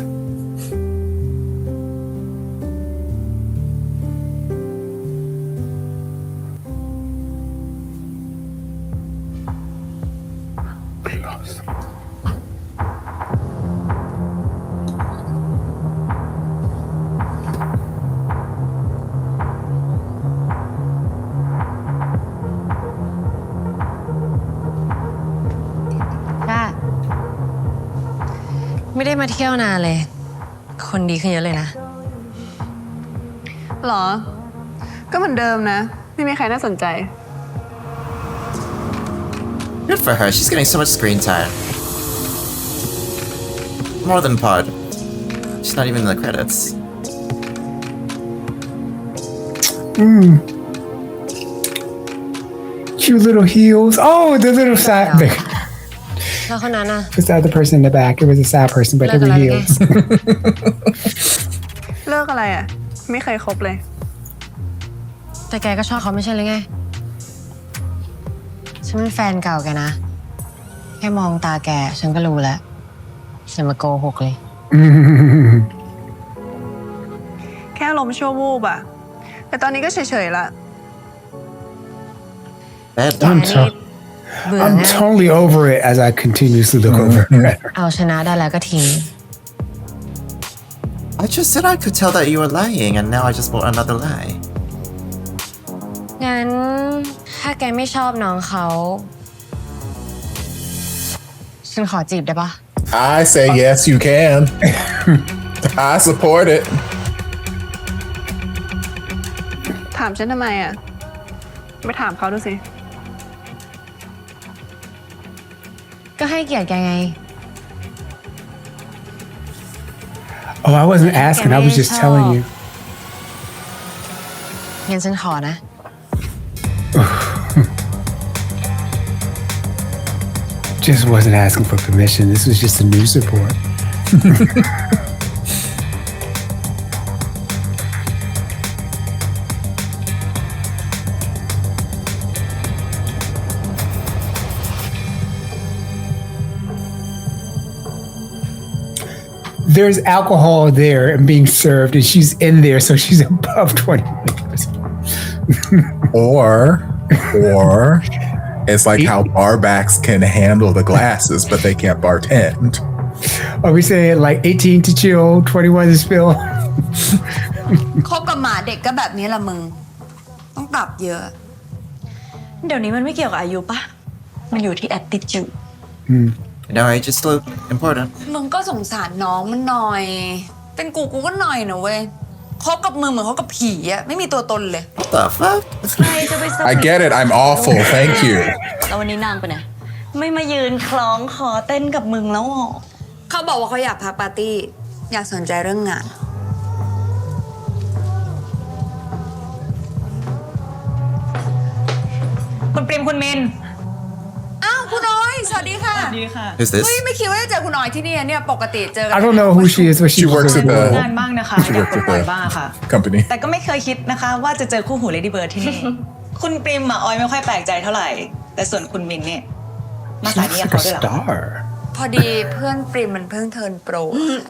Speaker 10: มาเที่ยวนานเลย คนดีขึ้นเยอะเลยนะ
Speaker 11: หรอ ก็เหมือนเดิมนะ ไม่มีใครน่าสนใจ
Speaker 3: Good for her. She's getting so much screen time. More than Pod. She's not even in the credits.
Speaker 1: Cute little heels. Oh, the little side.
Speaker 10: แล้วคนนั้นอะ
Speaker 1: Who's the other person in the back? It was a sad person, but they were heels.
Speaker 11: เลิกอะไรอ่ะ ไม่เคยคบเลย
Speaker 10: แต่แกก็ชอบเขาไม่ใช่หรือไง ฉันเป็นแฟนเก่าแกนะ แค่มองตาแกฉันก็รู้แล้วฉันมาโกหกเลย
Speaker 11: แค่ลมณ์ชั่ววูบอะแต่ตอนนี้ก็เฉยๆละ
Speaker 3: Bad
Speaker 1: I'm,
Speaker 3: dog.
Speaker 1: to-
Speaker 10: เบื่อ
Speaker 1: I'm
Speaker 10: ง่าย
Speaker 1: totally over it as I continuously look over at her.
Speaker 10: เอาชนะได้แล้วก็ทิ้ง
Speaker 3: I just said I could tell that you were lying, and now I just bought another lie.
Speaker 10: งั้นถ้าแกไม่ชอบน้องเขา ฉันขอจีบได้ปะ
Speaker 2: I say yes, you can. I support it.
Speaker 11: ถามฉันทำไมอะไปถามเขาดูสิ
Speaker 10: ก็ให้เกียรติแกไง
Speaker 1: Oh, I wasn't asking. I was just telling you.
Speaker 10: งั้นฉันขอนะ
Speaker 1: Just wasn't asking for permission. This was just a news report. There's alcohol there and being served, and she's in there, so she's above 20 minutes.
Speaker 2: Or it's like how barbacks can handle the glasses, but they can't bartend.
Speaker 1: Are we saying like 18 to chill, 21 to spill?
Speaker 7: คบกับหมาเด็กก็แบบนี้ละมึง ต้องปรับเยอะ
Speaker 4: เดี๋ยวนี้มันไม่เกี่ยวกับอายุปะมันอยู่ที่ attitude
Speaker 3: No, age is still important.
Speaker 7: มึงก็สงสารน้องมันหน่อย เป็นกูก็หน่อยนะเว้ย คบกับมึงเหมือนคบกับผีอะไม่มีตัวตนเลย
Speaker 3: What the fuck?
Speaker 4: ใครจะไปส
Speaker 2: I get it. I'm awful. Thank you.
Speaker 4: แล้ววันนี้นางไปไหนไม่มายืนคล้องคอเต้นกับมึงแล้วหรอ
Speaker 7: เขาบอกว่าเขาอยากพักปาร์ตี้ อยากสนใจเรื่องงาน
Speaker 4: คุณปริมคุณเมน
Speaker 7: อ้าวคุณน้อย สวัสดีค่ะ
Speaker 4: สวัสดีค่ะ
Speaker 3: Who's this?
Speaker 7: เฮ้ยไม่คิดว่าจะเจอคุณน้อยที่นี่เนี่ยปกติเจอกั
Speaker 1: I don't know who she is, but
Speaker 2: She works at
Speaker 12: งาน
Speaker 2: the
Speaker 12: บ้างนะคะ
Speaker 2: She
Speaker 12: อยาก
Speaker 2: works
Speaker 12: ปล
Speaker 2: at
Speaker 12: ดปล่อยบ้างค่ะ
Speaker 2: the company.
Speaker 12: แต่ก็ไม่เคยคิดนะคะว่าจะเจอคู่หู Lady Bird ที่นี่ คุณปริมอะออยไม่ค่อยแปลกใจเท่าไหร่ แต่ส่วนคุณมินเนี่ยมา
Speaker 1: she
Speaker 12: สาย
Speaker 1: looks
Speaker 12: นี้กับ
Speaker 1: like a
Speaker 12: เขาด้วยเหรอ
Speaker 1: star.
Speaker 7: พอดีเพื่อนปริมมันเพิ่งเทิร์นโปร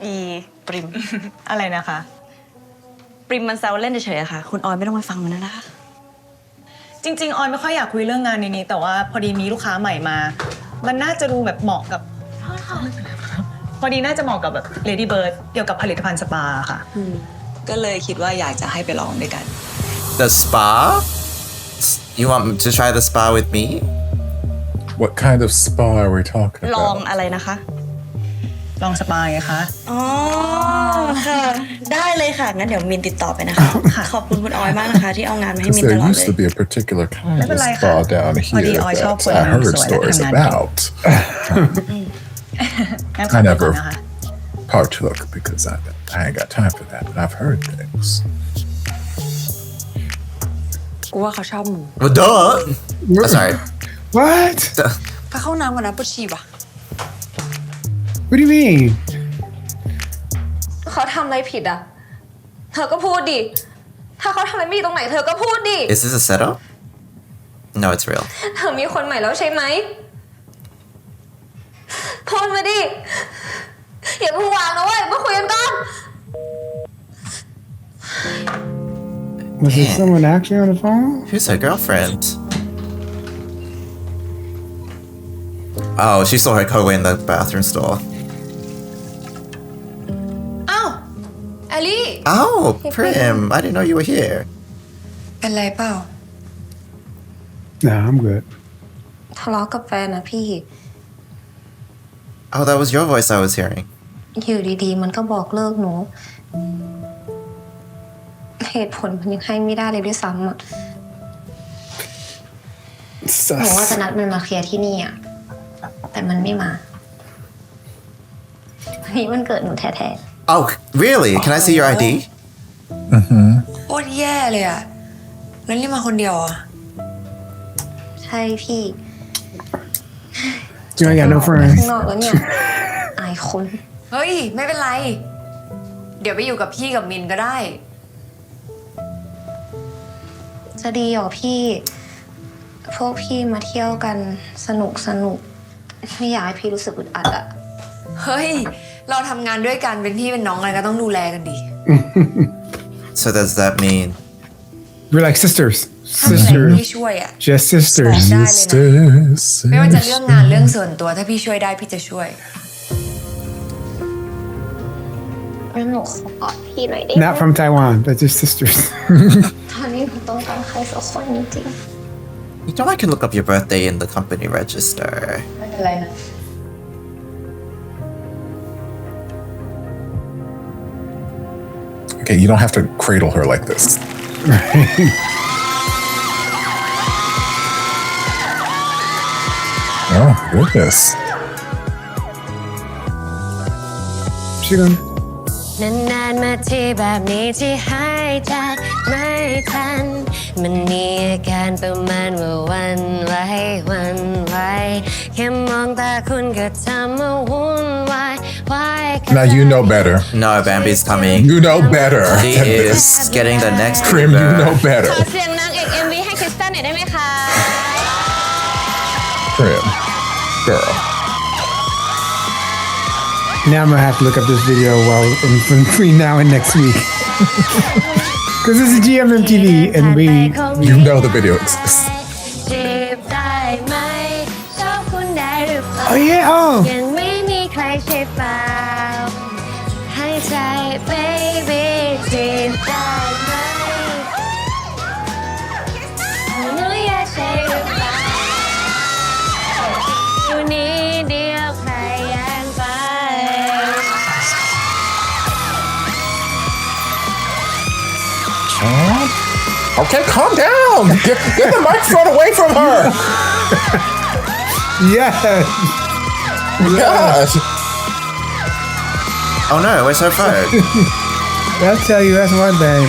Speaker 4: อีปริม
Speaker 12: อะไรนะคะ
Speaker 4: ปริมมันแซวเล่นเฉยๆอะค่ะ คุณออยไม่ต้องไปฟังมันนะคะ
Speaker 12: จริง ๆ ออยไม่ค่อยอยากคุยเรื่องงานในนี้ แต่ว่าพอดีมีลูกค้าใหม่มา มันน่าจะดูแบบเหมาะกับ พอดีน่าจะเหมาะกับแบบ Lady Bird เกี่ยวกับผลิตภัณฑ์สปาค่ะ ก็เลยคิดว่าอยากจะให้ไปลองด้วยกัน
Speaker 3: The spa? You want to try the spa with me?
Speaker 2: What kind of spa are we talking
Speaker 4: ลอง
Speaker 2: about?
Speaker 4: อะไรนะคะ
Speaker 12: ลองสปาไงคะ
Speaker 4: อ๋อค่ะ ได้เลยค่ะ งั้นเดี๋ยวมินติดต่อไปนะคะ ขอบคุณคุณออยมากนะคะ ที่เอางานมาให้
Speaker 2: Because
Speaker 4: มินต
Speaker 2: there
Speaker 4: ลอด
Speaker 2: used
Speaker 4: เล
Speaker 2: to
Speaker 4: ย
Speaker 2: be a particular kind of
Speaker 12: ไม่เป็นไร
Speaker 2: spa
Speaker 12: ค่ะ
Speaker 2: down
Speaker 12: พอดี
Speaker 2: here
Speaker 12: ออยชอบ
Speaker 2: that
Speaker 12: คน
Speaker 2: I heard
Speaker 12: สวยและ
Speaker 2: stories
Speaker 12: ทำงานเก่ง
Speaker 2: about.
Speaker 12: งั้นขอ
Speaker 2: I
Speaker 12: ตัวก่อน
Speaker 2: never
Speaker 12: นะคะ
Speaker 2: partook because I ain't got time for that, but I've heard things.
Speaker 7: กูว่าเขาชอบมึง
Speaker 3: Well, duh! Oh, sorry.
Speaker 1: What?
Speaker 3: Duh.
Speaker 7: ไปเข้าน้ำก่อนนะปวดฉี่ว่ะ
Speaker 1: What do you mean?
Speaker 4: เขาทำอะไรผิดอ่ะ เธอก็พูดดิ ถ้าเขาทำอะไรไม่ดีตรงไหนเธอก็พูดดิ
Speaker 3: Is this a setup? No, it's real.
Speaker 4: เธอมีคนใหม่แล้วใช่ไหมพูดมาดิ อย่าเพิ่งวางนะเว้ย มาคุยกันก่อน
Speaker 1: Was there someone actually on the phone?
Speaker 3: Who's her girlfriend? Oh, she saw her co in the bathroom stall.
Speaker 7: อ้าวแอลลี่
Speaker 3: Oh, Prim, I didn't know you were here.
Speaker 7: เป็นไรเปล่า
Speaker 1: Nah, I'm good.
Speaker 4: ทะเลาะกับแฟนนะพี่
Speaker 3: Oh, that was your voice I was hearing.
Speaker 10: อยู่ดีๆมันก็บอกเลิกหนูเหตุผลมันยังให้ไม่ได้เลยด้วยซ้ำอ่ะหนูว่าจะนัดมันมาเคลียร์ที่นี่อ่ะแต่มันไม่มาวันนี้มันเกิดหนูแท้ๆ
Speaker 3: Oh, really? Can I see your ID?
Speaker 8: โคตรแย่เลยอ่ะแล้วนี่มาคนเดียวอ่ะ
Speaker 10: ใช่พี่
Speaker 1: You ain't got no
Speaker 10: ข้าง
Speaker 1: friends.
Speaker 10: นอกแล้วเนี่ย อายคน
Speaker 8: เฮ้ย ไม่เป็นไร เดี๋ยวไปอยู่กับพี่กับมินก็ได้
Speaker 10: จะดีเหรอพี่ พวกพี่มาเที่ยวกันสนุกไม่อยากให้พี่รู้สึกอึดอัดอะ
Speaker 8: เฮ้ย เราทำงานด้วยกันเป็นพี่เป็นน้องอะไรก็ต้องดูแลกันดิ
Speaker 3: So does that mean
Speaker 1: We're like sisters.
Speaker 8: ถ้ามีอะไร
Speaker 1: Sisters.
Speaker 8: พี่ช่วยอ่ะ
Speaker 1: Just
Speaker 8: บอก
Speaker 1: sisters.
Speaker 8: ได้เลยนะ ไม่ว่าจะเรื่องงานเรื่องส่วนตัวถ้าพี่ช่วยได้พี่จะช่วย
Speaker 10: งั้นหนูขอกอดพี่หน่อยได้ไหม
Speaker 1: Not from Taiwan, but just sisters.
Speaker 10: ตอนนี้หนูต้องการใครสักคนจริง
Speaker 3: you know I can look up your birthday in the company register?
Speaker 8: ไม่เป็นไรนะ
Speaker 2: Okay, you don't have to cradle her like this. Oh, goodness.
Speaker 1: She gonna
Speaker 10: นานๆมาที่แบบนี้ที่หายใจไม่ทันมันมีอาการประมาณว่าวันไหวแค่มองตาคุณก็ทำมาวุ่นวาย
Speaker 2: Now you know better.
Speaker 3: No, Bambi's coming.
Speaker 2: You know better.
Speaker 3: She is getting the next
Speaker 2: Prim, you know
Speaker 3: Uber.
Speaker 2: better.
Speaker 10: ขอเสียงนางเอก MV ให้คริสตันหน่อยได้ไหมคะ
Speaker 2: Prim. Girl.
Speaker 1: Now I'm gonna have to look up this video between now and next week. Because this is GMMTV and
Speaker 2: You know the video exists.
Speaker 10: จีบได้ไหมชอบคุณได้หรือเปล่า
Speaker 1: Oh yeah, oh.
Speaker 10: ยังไม่มีใครใช่เปล่าให้ใจ baby จีบได้ไหมหนูอยากใช่หรือเปล่าอยู่นี้เดียวใครยังไป
Speaker 2: Okay, calm down. Get the microphone away from her.
Speaker 1: Yes.
Speaker 2: Gosh.
Speaker 3: Oh no, where's her phone?
Speaker 1: I'll tell you, that's one thing.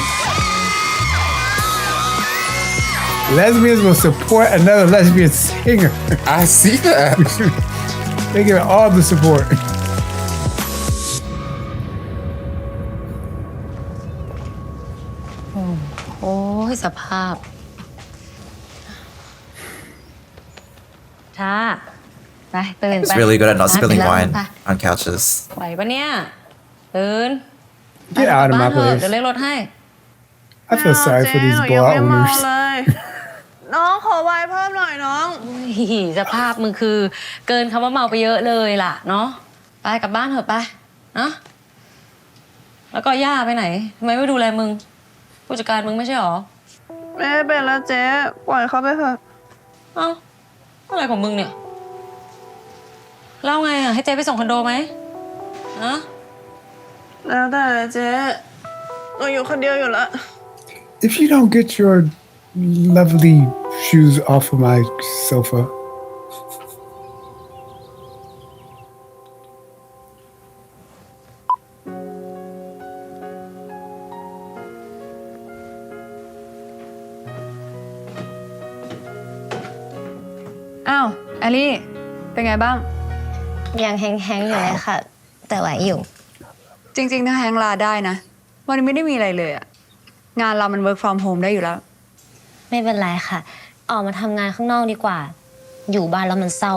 Speaker 1: Lesbians will support another lesbian singer.
Speaker 2: I see that.
Speaker 1: They give it all the support.
Speaker 5: โอ้ยสภาพช้าไปตื่น
Speaker 3: It's
Speaker 5: ไป
Speaker 3: really good at not spilling
Speaker 5: ไป
Speaker 3: wine
Speaker 5: ไป
Speaker 3: on couches.
Speaker 5: ไหวปะเนี่ยตื่น
Speaker 1: Get out of
Speaker 5: บ้า
Speaker 1: my
Speaker 5: นเถอะ
Speaker 1: place.
Speaker 5: เดี๋ยวเรียกรถให้
Speaker 1: I feel sorry for these
Speaker 11: เจ๊หนูยัง
Speaker 1: bar
Speaker 11: ไม่เมา
Speaker 1: owners.
Speaker 11: เลย น้องขอไวน์เพิ่มหน่อยน้อง
Speaker 5: สภาพมึงคือเกินคำว่าเมาไปเยอะเลยล่ะเนาะไปกลับบ้านเถอะไปนะแล้วก็ย่าไปไหนทำไมไม่ดูแลมึงผู้จัดการมึงไม่ใช่หรอ
Speaker 11: ไม่เป็นแล้วเจ๊ปล่อยเขาไปเถอะ
Speaker 5: เอ้าอะไรของมึงเนี่ยเล่าไงอ่ะให้เจ๊ไปส่งคอนโดไหมฮะ
Speaker 11: แล้วแต่เจ๊หนูอยู่คนเดียวอยู่ละ
Speaker 1: If you don't get your lovely shoes off of my sofa.
Speaker 7: อ้าวแอลลี่ เป็นไงบ้าง
Speaker 9: ยังแห้งๆอยู่เลยค่ะ แต่ไหวอยู่
Speaker 7: จริงๆ ถ้าแฮงลาได้นะ วันนี้ไม่ได้มีอะไรเลยอะงานเรามัน work from home ได้อยู่แล้ว
Speaker 9: ไม่เป็นไรค่ะ ออกมาทำงานข้างนอกดีกว่า อยู่บ้านแล้วมันเศร้า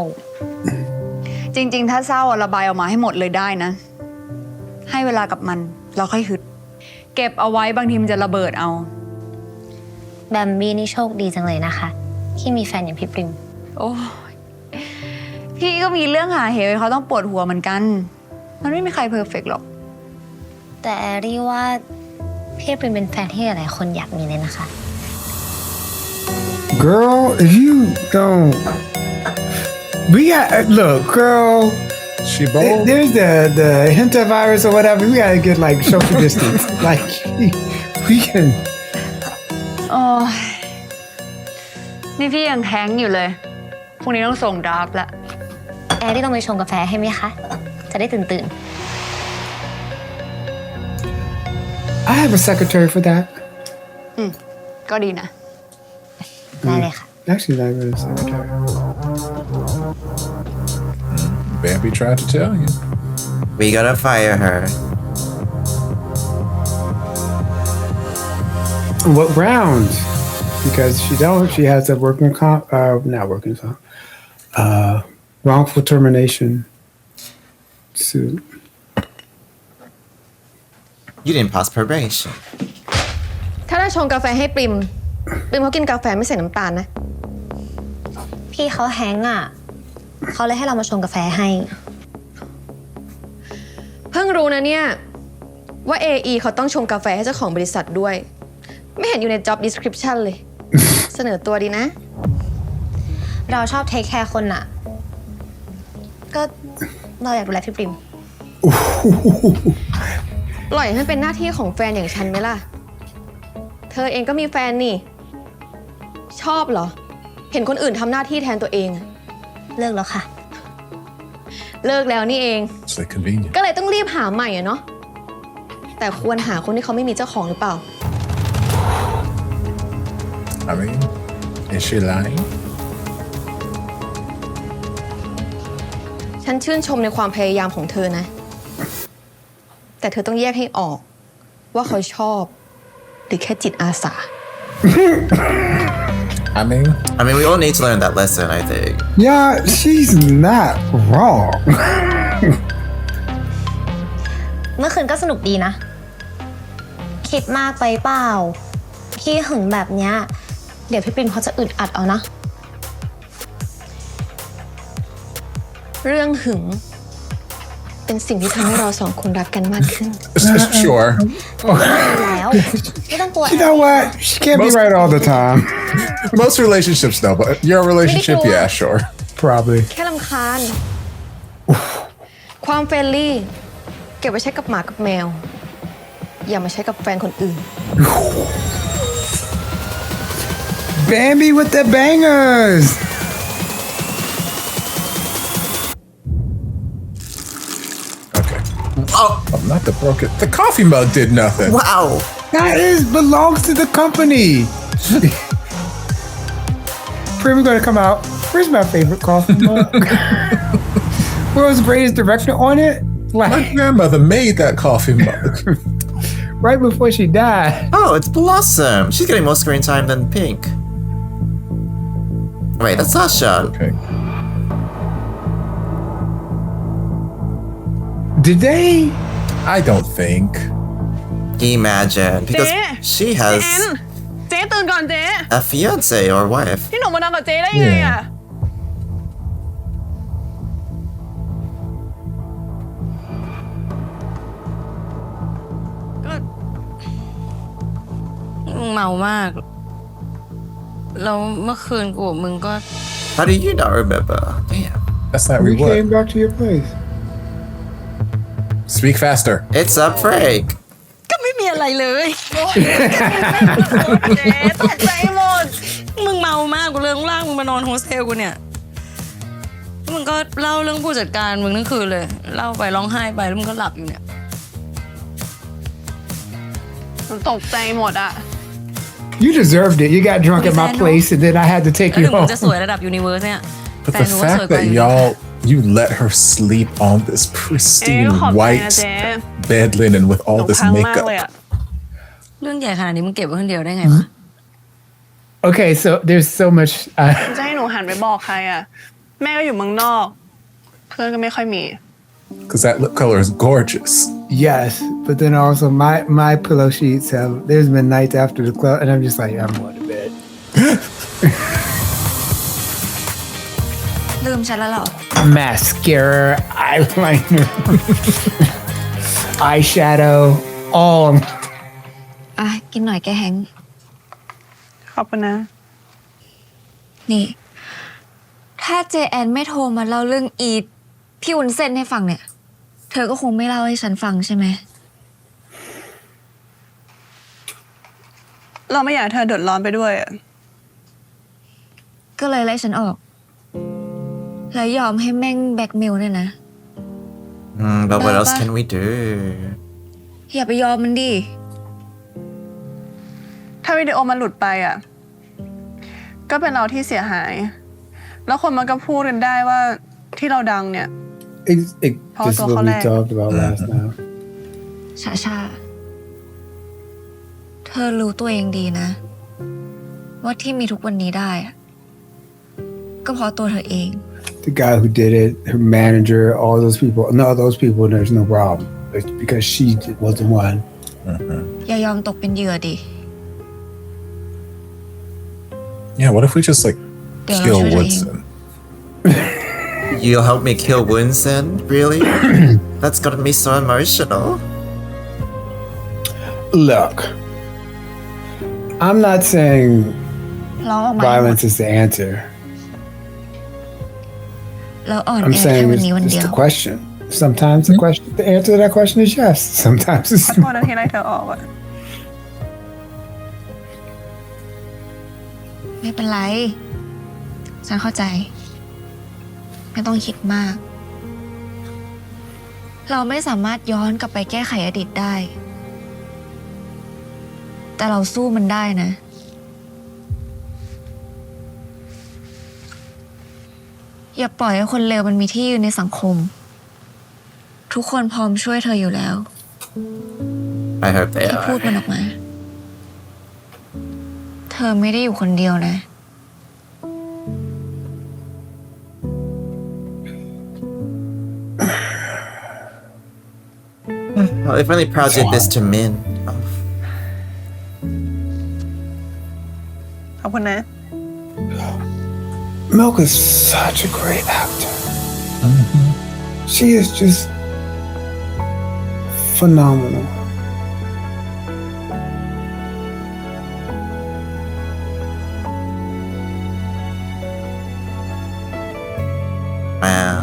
Speaker 7: จริง ๆ ถ้าเศร้าอะระบายออกมาให้หมดเลยได้นะ ให้เวลากับมันเราค่อยฮึด เก็บเอาไว้บางทีมันจะระเบิดเอา
Speaker 9: แบมบี้นี่โชคดีจังเลยนะคะ ที่มีแฟนอย่างพี่ปริม
Speaker 7: โอ้ยพี่ก็มีเรื่องหาเหตุให้เขาต้องปวดหัวเหมือนกัน มันไม่มีใครเพอร์เฟกต์หรอก
Speaker 9: แต่แอรี่ว่าพี่ปริมเป็นแฟนที่หลายๆคนอยากมีเลยนะคะ
Speaker 1: Girl, if you don't. We got. Look, girl.
Speaker 2: She bold.
Speaker 1: There's the hantavirus or whatever. We gotta get like social distance. Like we can.
Speaker 7: โอ้ยนี่พี่ยังแท้งอยู่เลยพรุ่งนี้ต้องส่งดราฟต์ละ
Speaker 10: แอร์ที่ต้องไปชงกาแฟให้ไหมคะ จะได้ตื่น
Speaker 1: I have a secretary for that.
Speaker 7: ก็ดีนะ
Speaker 10: ๆ ได้เลยค่ะ
Speaker 1: Actually, not even a secretary.
Speaker 2: Bambi tried to tell you.
Speaker 3: We gotta fire her.
Speaker 1: What grounds? Because she has a not working comp, wrongful termination suit.
Speaker 3: You didn't pass probation.
Speaker 4: ถ้าได้ชงกาแฟให้ปริมเขากินกาแฟไม่ใส่น้ำตาลนะ
Speaker 10: พี่เขาแฮงก์อ่ะ เขาเลยให้เรามาชงกาแฟให้
Speaker 4: เพิ่งรู้นะเนี่ยว่า AE เขาต้องชงกาแฟให้เจ้าของบริษัทด้วย ไม่เห็นอยู่ใน job description เลย เสนอตัวดีนะ
Speaker 10: เราชอบเทคแคร์คนอ่ะ ก็เราอยากดูแลพี่ปริม
Speaker 4: ปล่อยให้เป็นหน้าที่ของแฟนอย่างฉันไหมล่ะ เธอเองก็มีแฟนนี่ ชอบเหรอ เห็นคนอื่นทำหน้าที่แทนตัวเอง
Speaker 10: เลิกแล้วค่ะ
Speaker 4: เลิกแล้วนี่เอง
Speaker 2: It's like convenient.
Speaker 4: ก็เลยต้องรีบหาใหม่อะเนาะ แต่ควรหาคนที่เขาไม่มีเจ้าของหรือเปล่า
Speaker 2: I mean, is she lying?
Speaker 4: ฉันชื่นชมในความพยายามของเธอนะ แต่เธอต้องแยกให้ออกว่าเขาชอบหรือแค่จิตอาสา
Speaker 2: I mean,
Speaker 3: we all need to learn that lesson, I think.
Speaker 1: Yeah, she's not wrong.
Speaker 10: เมื่อคืนก็สนุกดีนะ คิดมากไปเปล่า พี่หึงแบบเนี้ย เดี๋ยวพี่ปริมเขาจะอึดอัดเอานะ
Speaker 4: เรื่องหึง เป็นสิ่งที่ทำให้เราสองคนรักกันมากขึ้น
Speaker 2: sure.
Speaker 10: แล้ว ไม่ต้องกลัว
Speaker 1: You know what? She can't be right all the time.
Speaker 2: Most relationships, though, but your relationship,
Speaker 4: Maybe
Speaker 2: yeah, sure.
Speaker 1: Probably.
Speaker 4: แค่รำคาญ ความเฟรนลี่ เก็บไว้ใช้กับหมากับแมว อย่ามาใช้กับแฟนคนอื่น
Speaker 1: Bambi with the bangers.
Speaker 2: Okay.
Speaker 3: Oh,
Speaker 2: Not the broken. The coffee mug did nothing.
Speaker 3: wow.
Speaker 1: That belongs to the company. Prim, we're gonna come out. Where's my favorite coffee mug? World's greatest director on it.
Speaker 2: My grandmother made that coffee mug.
Speaker 1: Right before she died.
Speaker 3: Oh, it's Blossom. She's getting more screen time than Pink. Wait, that's Sasha.
Speaker 2: Okay.
Speaker 1: Did they?
Speaker 2: I don't think.
Speaker 3: Imagine. Because she
Speaker 11: เจ
Speaker 3: has
Speaker 11: นเจ๊ตื่นก่อนเจ๊
Speaker 3: a fiance or wife.
Speaker 11: พี่หนุ่มมานอนกับเจ๊ได้ไงอ่ะ
Speaker 13: มึงเมามาก แล้วเมื่อคืนกูกับมึงก็
Speaker 3: How do you not remember? Damn.
Speaker 2: That's not
Speaker 1: We
Speaker 2: real.
Speaker 1: came back to your place.
Speaker 2: Speak faster.
Speaker 3: It's a prank.
Speaker 13: ก็ไม่มีอะไรเลย
Speaker 11: เจ๊ตกใจหมด
Speaker 13: มึงเมามากกูเลยต้องลากมึงมานอนโฮสเทลกูเนี่ย มึงก็เล่าเรื่องผู้จัดการมึงทั้งคืนเลย เล่าไปร้องไห้ไปแล้วมึงก็หลับอยู่เนี่ย
Speaker 11: มันตกใจหมดอ่ะ
Speaker 1: You deserved it. You got drunk at my place, and then I had to take
Speaker 13: แล้ว
Speaker 1: you
Speaker 13: ถึงมึ
Speaker 1: home.
Speaker 13: งจะสวยระดับยูนิเวอร์สเนี่ย
Speaker 2: But
Speaker 13: แฟ
Speaker 2: the
Speaker 13: นมึงก็สวย
Speaker 2: fact
Speaker 13: กว่า
Speaker 2: that
Speaker 13: อยู่ดี
Speaker 2: y'all, you let her sleep on this
Speaker 11: เอ๊ะ
Speaker 2: pristine
Speaker 11: ขอบใจนะ
Speaker 2: white
Speaker 11: เจ๊
Speaker 2: bed linen with
Speaker 11: หนู
Speaker 2: all this
Speaker 11: พังมากเลย
Speaker 2: makeup.
Speaker 11: อ่ะ
Speaker 13: เรื่องใหญ่ขนาดนี้มึงเก็บไว้คนเดียวได้ไงวะ
Speaker 1: Okay, so there's so much.
Speaker 11: จะให้หนูหันไปบอกใครอ่ะ แม่ก็อยู่เมืองนอก เพื่อนก็ไม่ค่อยมี
Speaker 2: Because that lip color is gorgeous.
Speaker 1: Yes, but then also my pillow sheets have. There's been nights after the club, and I'm just like, I'm going to bed.
Speaker 13: ลืมฉันแล้วเหรอ
Speaker 1: Mascara, eyeliner, eyeshadow, all.
Speaker 13: อ่ะ กินหน่อยแกแฮง
Speaker 11: ขอบคุณนะ
Speaker 7: นี่ ถ้าเจแอนไม่โทรมาเล่าเรื่องอี
Speaker 9: ที่วุ้นเส้นให้ฟังเนี่ย เธอก็คงไม่เล่าให้ฉันฟังใช่ไหม
Speaker 11: เราไม่อยากให้เธอเดือดร้อนไปด้วยอะ
Speaker 9: ก็เลยไล่ฉันออก แล้วยอมให้แม่งแบล็กเมลเนี่ยนะ
Speaker 3: But what else can we do
Speaker 9: อย่าไปยอมมันดิ
Speaker 11: ถ้าวิดีโอมันหลุดไปอ่ะ ก็เป็นเราที่เสียหาย แล้วคนมันก็พูดกันได้ว่าที่เราดังเนี่ย
Speaker 1: This is what we talked about last night.
Speaker 9: ชา เธอรู้ตัวเองดีนะ ว่าที่มีทุกวันนี้ได้อะก็เพราะตัวเธอเอง
Speaker 1: The guy who did it, her manager, all those people. No, those people, there's no problem. It's because she was the one.
Speaker 9: อย่ายอมตกเป็นเหยื่อดิ
Speaker 2: Yeah, what if we just like
Speaker 9: Yeah,
Speaker 2: kill
Speaker 9: sure,
Speaker 2: Woodson?
Speaker 3: You'll help me kill Winston? Really? That's gonna be so emotional.
Speaker 1: Look, I'm not saying
Speaker 9: ร้องออกมา
Speaker 1: violence is the answer.
Speaker 9: แล้วอ่อน
Speaker 1: I'm
Speaker 9: แอแค่
Speaker 1: saying
Speaker 9: วันนี้วัน
Speaker 1: it's
Speaker 9: เดียว
Speaker 1: the question. Sometimes the answer to that question is yes. Sometimes it's
Speaker 11: ขอโทษนะที่ไล่เธอออกอะ
Speaker 9: ไม่เป็นไร ฉันเข้าใจ ไม่ต้องคิดมาก เราไม่สามารถย้อนกลับไปแก้ไขอดีตได้ แต่เราสู้มันได้นะ อย่าปล่อยให้คนเลวมันมีที่ยืนในสังคม ทุกคนพร้อมช่วยเธออยู่แล้ว
Speaker 3: I hope they
Speaker 9: ที่พูด
Speaker 3: are.
Speaker 9: มันออกมา เธอไม่ได้อยู่คนเดียวนะ
Speaker 3: Oh, if only Proud did this to Min.
Speaker 11: ขอบคุณนะ
Speaker 1: Milk is such a great actor. She is just phenomenal.
Speaker 3: Wow.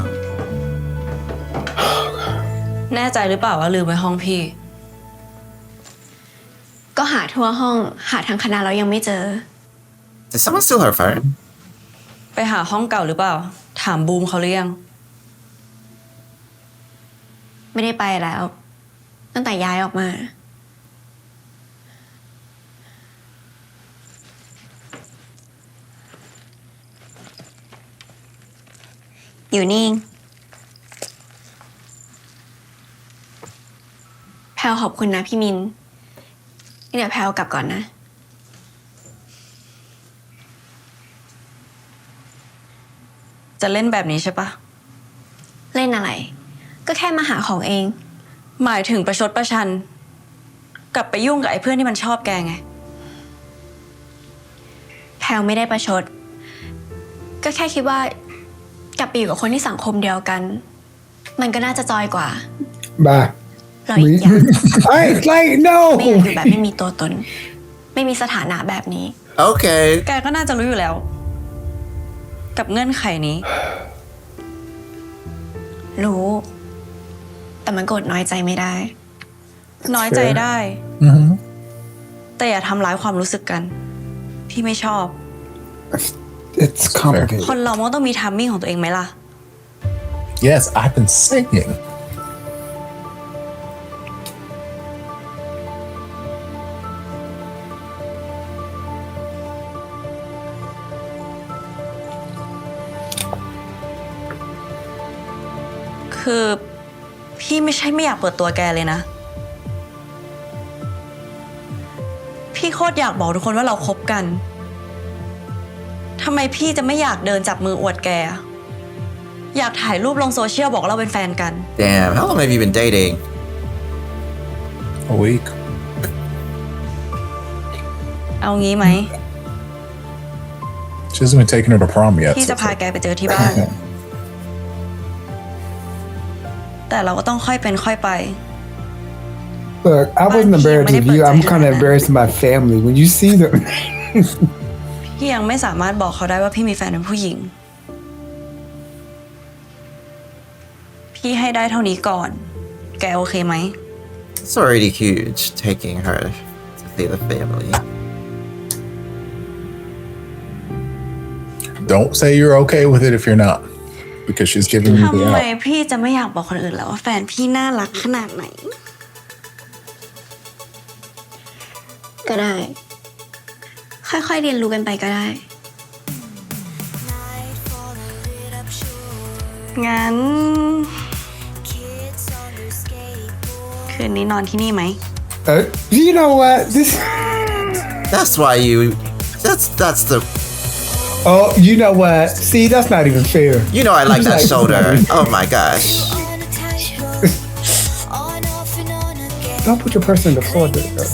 Speaker 13: แน่ใจหรือเปล่าว่าลืมไว้ห้องพี่
Speaker 4: ก็หาทั่วห้อง หาทั้งคณะแล้วยังไม่เจอ
Speaker 3: Did someone steal her phone?
Speaker 13: ไปหาห้องเก่าหรือเปล่า ถามบูมเขาหรือยัง
Speaker 4: ไม่ได้ไปแล้ว ตั้งแต่ย้ายออกมา อยู่นี่ แพลวขอบคุณนะพี่มิน เดี๋ยวแพลวกลับก่อนนะ
Speaker 13: จะเล่นแบบนี้ใช่ปะ
Speaker 4: เล่นอะไร ก็แค่มาหาของเอง
Speaker 13: หมายถึงประชดประชัน กลับไปยุ่งกับไอ้เพื่อนที่มันชอบแกไง
Speaker 4: แพลวไม่ได้ประชด ก็แค่คิดว่ากลับไปอยู่กับคนที่สังคมเดียวกัน มันก็น่าจะจอยกว่า
Speaker 1: Bye.
Speaker 4: เราอีกอย่าง
Speaker 1: I like no.
Speaker 4: ไม่อยากอยู่แบบไม่มีตัวตน ไม่มีสถานะแบบนี้
Speaker 3: Okay.
Speaker 13: แกก็น่าจะรู้อยู่แล้ว กับเงื่อนไขนี้
Speaker 4: รู้ แต่มันกดน้อยใจไม่ได้
Speaker 13: น้อยใจได้ แต่อย่าทำร้ายความรู้สึกกัน พี่ไม่ชอบ
Speaker 1: It's complicated.
Speaker 13: คนเรามันก็ต้องมีทัมมิ่งของตัวเองไหมล่ะ
Speaker 2: Yes, I've been singing.
Speaker 13: คือพี่ไม่ใช่ไม่อยากเปิดตัวแกเลยนะ พี่โคตรอยากบอกทุกคนว่าเราคบกัน ทำไมพี่จะไม่อยากเดินจับมืออวดแกอะอยากถ่ายรูปลงโซเชียลบอกเราเป็นแฟนกัน
Speaker 3: Damn, how long have you been dating?
Speaker 2: A week.
Speaker 13: เอางี้ไหม
Speaker 2: She hasn't been taking her to prom yet.
Speaker 13: พี่
Speaker 2: so
Speaker 13: จะ
Speaker 2: it's
Speaker 13: พา
Speaker 2: like-
Speaker 13: แกไปเจอที่บ้าน แต่เราก็ต้องค่อยเป็นค่อยไป
Speaker 1: Look, I wasn't embarrassed of you. I'm kind of embarrassed of my family. When you see them,
Speaker 13: พี่ยังไม่สามารถบอกเขาได้ว่าพี่มีแฟนเป็นผู้หญิง พี่ให้ได้เท่านี้ก่อน แกโอเคไหม
Speaker 3: It's already huge taking her to see the family.
Speaker 2: Don't say you're okay with it if you're not, because she's giving you
Speaker 13: ทำ
Speaker 2: the
Speaker 13: ไม
Speaker 2: out.
Speaker 13: พี่จะไม่อยากบอกคนอื่นแล้วว่าแฟนพี่น่ารักขนาดไหน
Speaker 4: ก็ได้ ค่อยๆเรียนรู้กันไปก็ได้
Speaker 13: งั้น คืนนี้นอนที่นี่ไหม
Speaker 1: You know what? This.
Speaker 3: That's why you. That's the.
Speaker 1: Oh, you know what? See, that's not even fair.
Speaker 3: You know I like that shoulder. Oh my gosh.
Speaker 1: Don't put your person on the floor, though.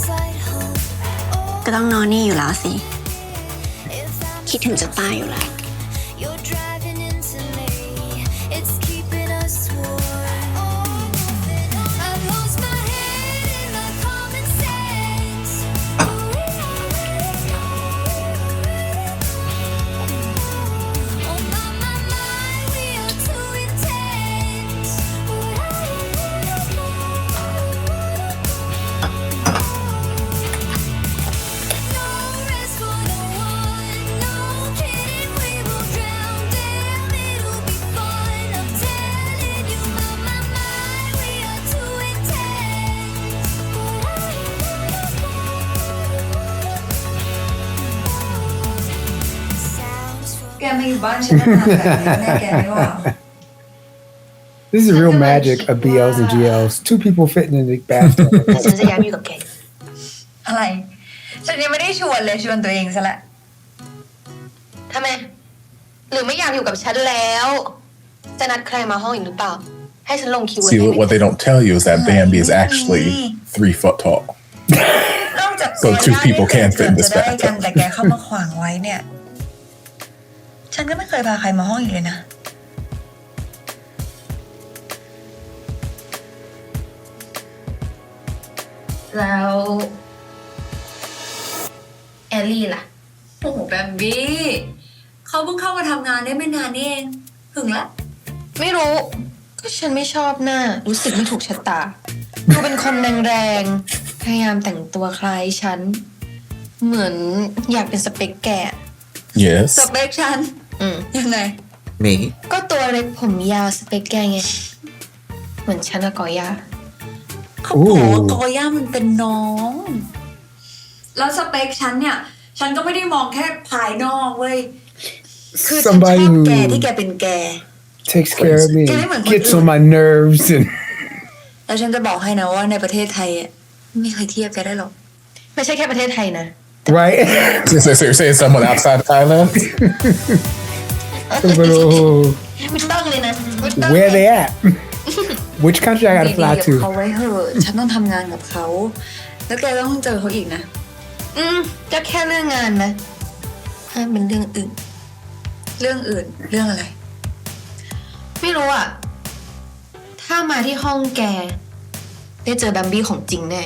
Speaker 4: ก็ต้องนอนนี่อยู่แล้วสิ คิดถึงจะตายอยู่แล้ว
Speaker 7: แกมาอยู่บ้านฉันนานแบบนี้แม่แกไม่ว่า
Speaker 1: This is real magic of BLs and GLs. Two people fitting in the bathtub.
Speaker 13: ฉันจะย้ายมาอยู่กับแก
Speaker 7: อะไร ฉันยังไม่ได้ชวนเลยชวนตัวเองซะแหละ
Speaker 5: ทำไม หรือไม่อยากอยู่กับฉันแล้ว จะนัดใครมาห้องอีกหรือเปล่า ให้ฉันลงคิวไว้
Speaker 2: See, what they don't tell you is that Bambi is actually 3 foot tall.
Speaker 7: นอกจาก
Speaker 2: So 2 people can fit in
Speaker 7: จะ
Speaker 2: this
Speaker 7: ได้กัน
Speaker 2: bathtub.
Speaker 7: แต่แกเข้ามาขวางไว้เนี่ย ฉันก็ไม่เคยพาใครมาห้องอีกเลยนะ
Speaker 5: แล้วแอลลี่ล่ะ
Speaker 7: โอ้โหแบมบี้เขาเพิ่งเข้ามาทำงานได้ไม่นานนี่เองถึงละ
Speaker 5: ไม่รู้ ก็ฉันไม่ชอบหน้า รู้สึกไม่ถูกชะตา ดูเป็นคนแรงๆ พยายามแต่งตัวคล้ายฉัน เหมือนอยากเป็นสเปคแก
Speaker 2: Yes.
Speaker 7: สเปคฉันยังไง
Speaker 3: Me.
Speaker 5: ก็ตัวเล็กผมยาวสเปคแกไง เหมือนฉันกับกอย่า
Speaker 7: เขาบอกว่ากอย่ามันเป็นน้อง แล้วสเปคฉันเนี่ย ฉันก็ไม่ได้มองแค่ภายนอกเว้ย คือฉันช
Speaker 1: Somebody
Speaker 7: อบ
Speaker 1: who
Speaker 7: แกที่แกเป็นแก
Speaker 1: takes care of me,
Speaker 7: Can I
Speaker 1: gets on my nerves, and
Speaker 7: แล้วฉันจะบอกให้นะว่าในประเทศไทยอ่ะไม่เคยเทียบแกได้หรอก
Speaker 5: ไม่ใช่แค่ประเทศไทยนะ
Speaker 1: right?
Speaker 2: So you're saying someone outside of Thailand?
Speaker 1: But, oh,
Speaker 5: ไม่ต้องเลยนะไม่ต้อง
Speaker 1: where they at? Which country I gotta
Speaker 7: ดีๆ
Speaker 1: fly
Speaker 7: กับ
Speaker 1: to?
Speaker 7: เขาไว้เถอะฉันต้องทำงานกับเขา แล้วแกต้องเจอเขาอีกนะ
Speaker 5: ก็แค่เรื่องงานนะห้ามเป็นเรื่องอื่น
Speaker 7: เรื่องอื่นเรื่องอะไร
Speaker 5: ไม่รู้อ่ะ ถ้ามาที่ห้องแก ได้เจอแบมบี้ของจริงแน่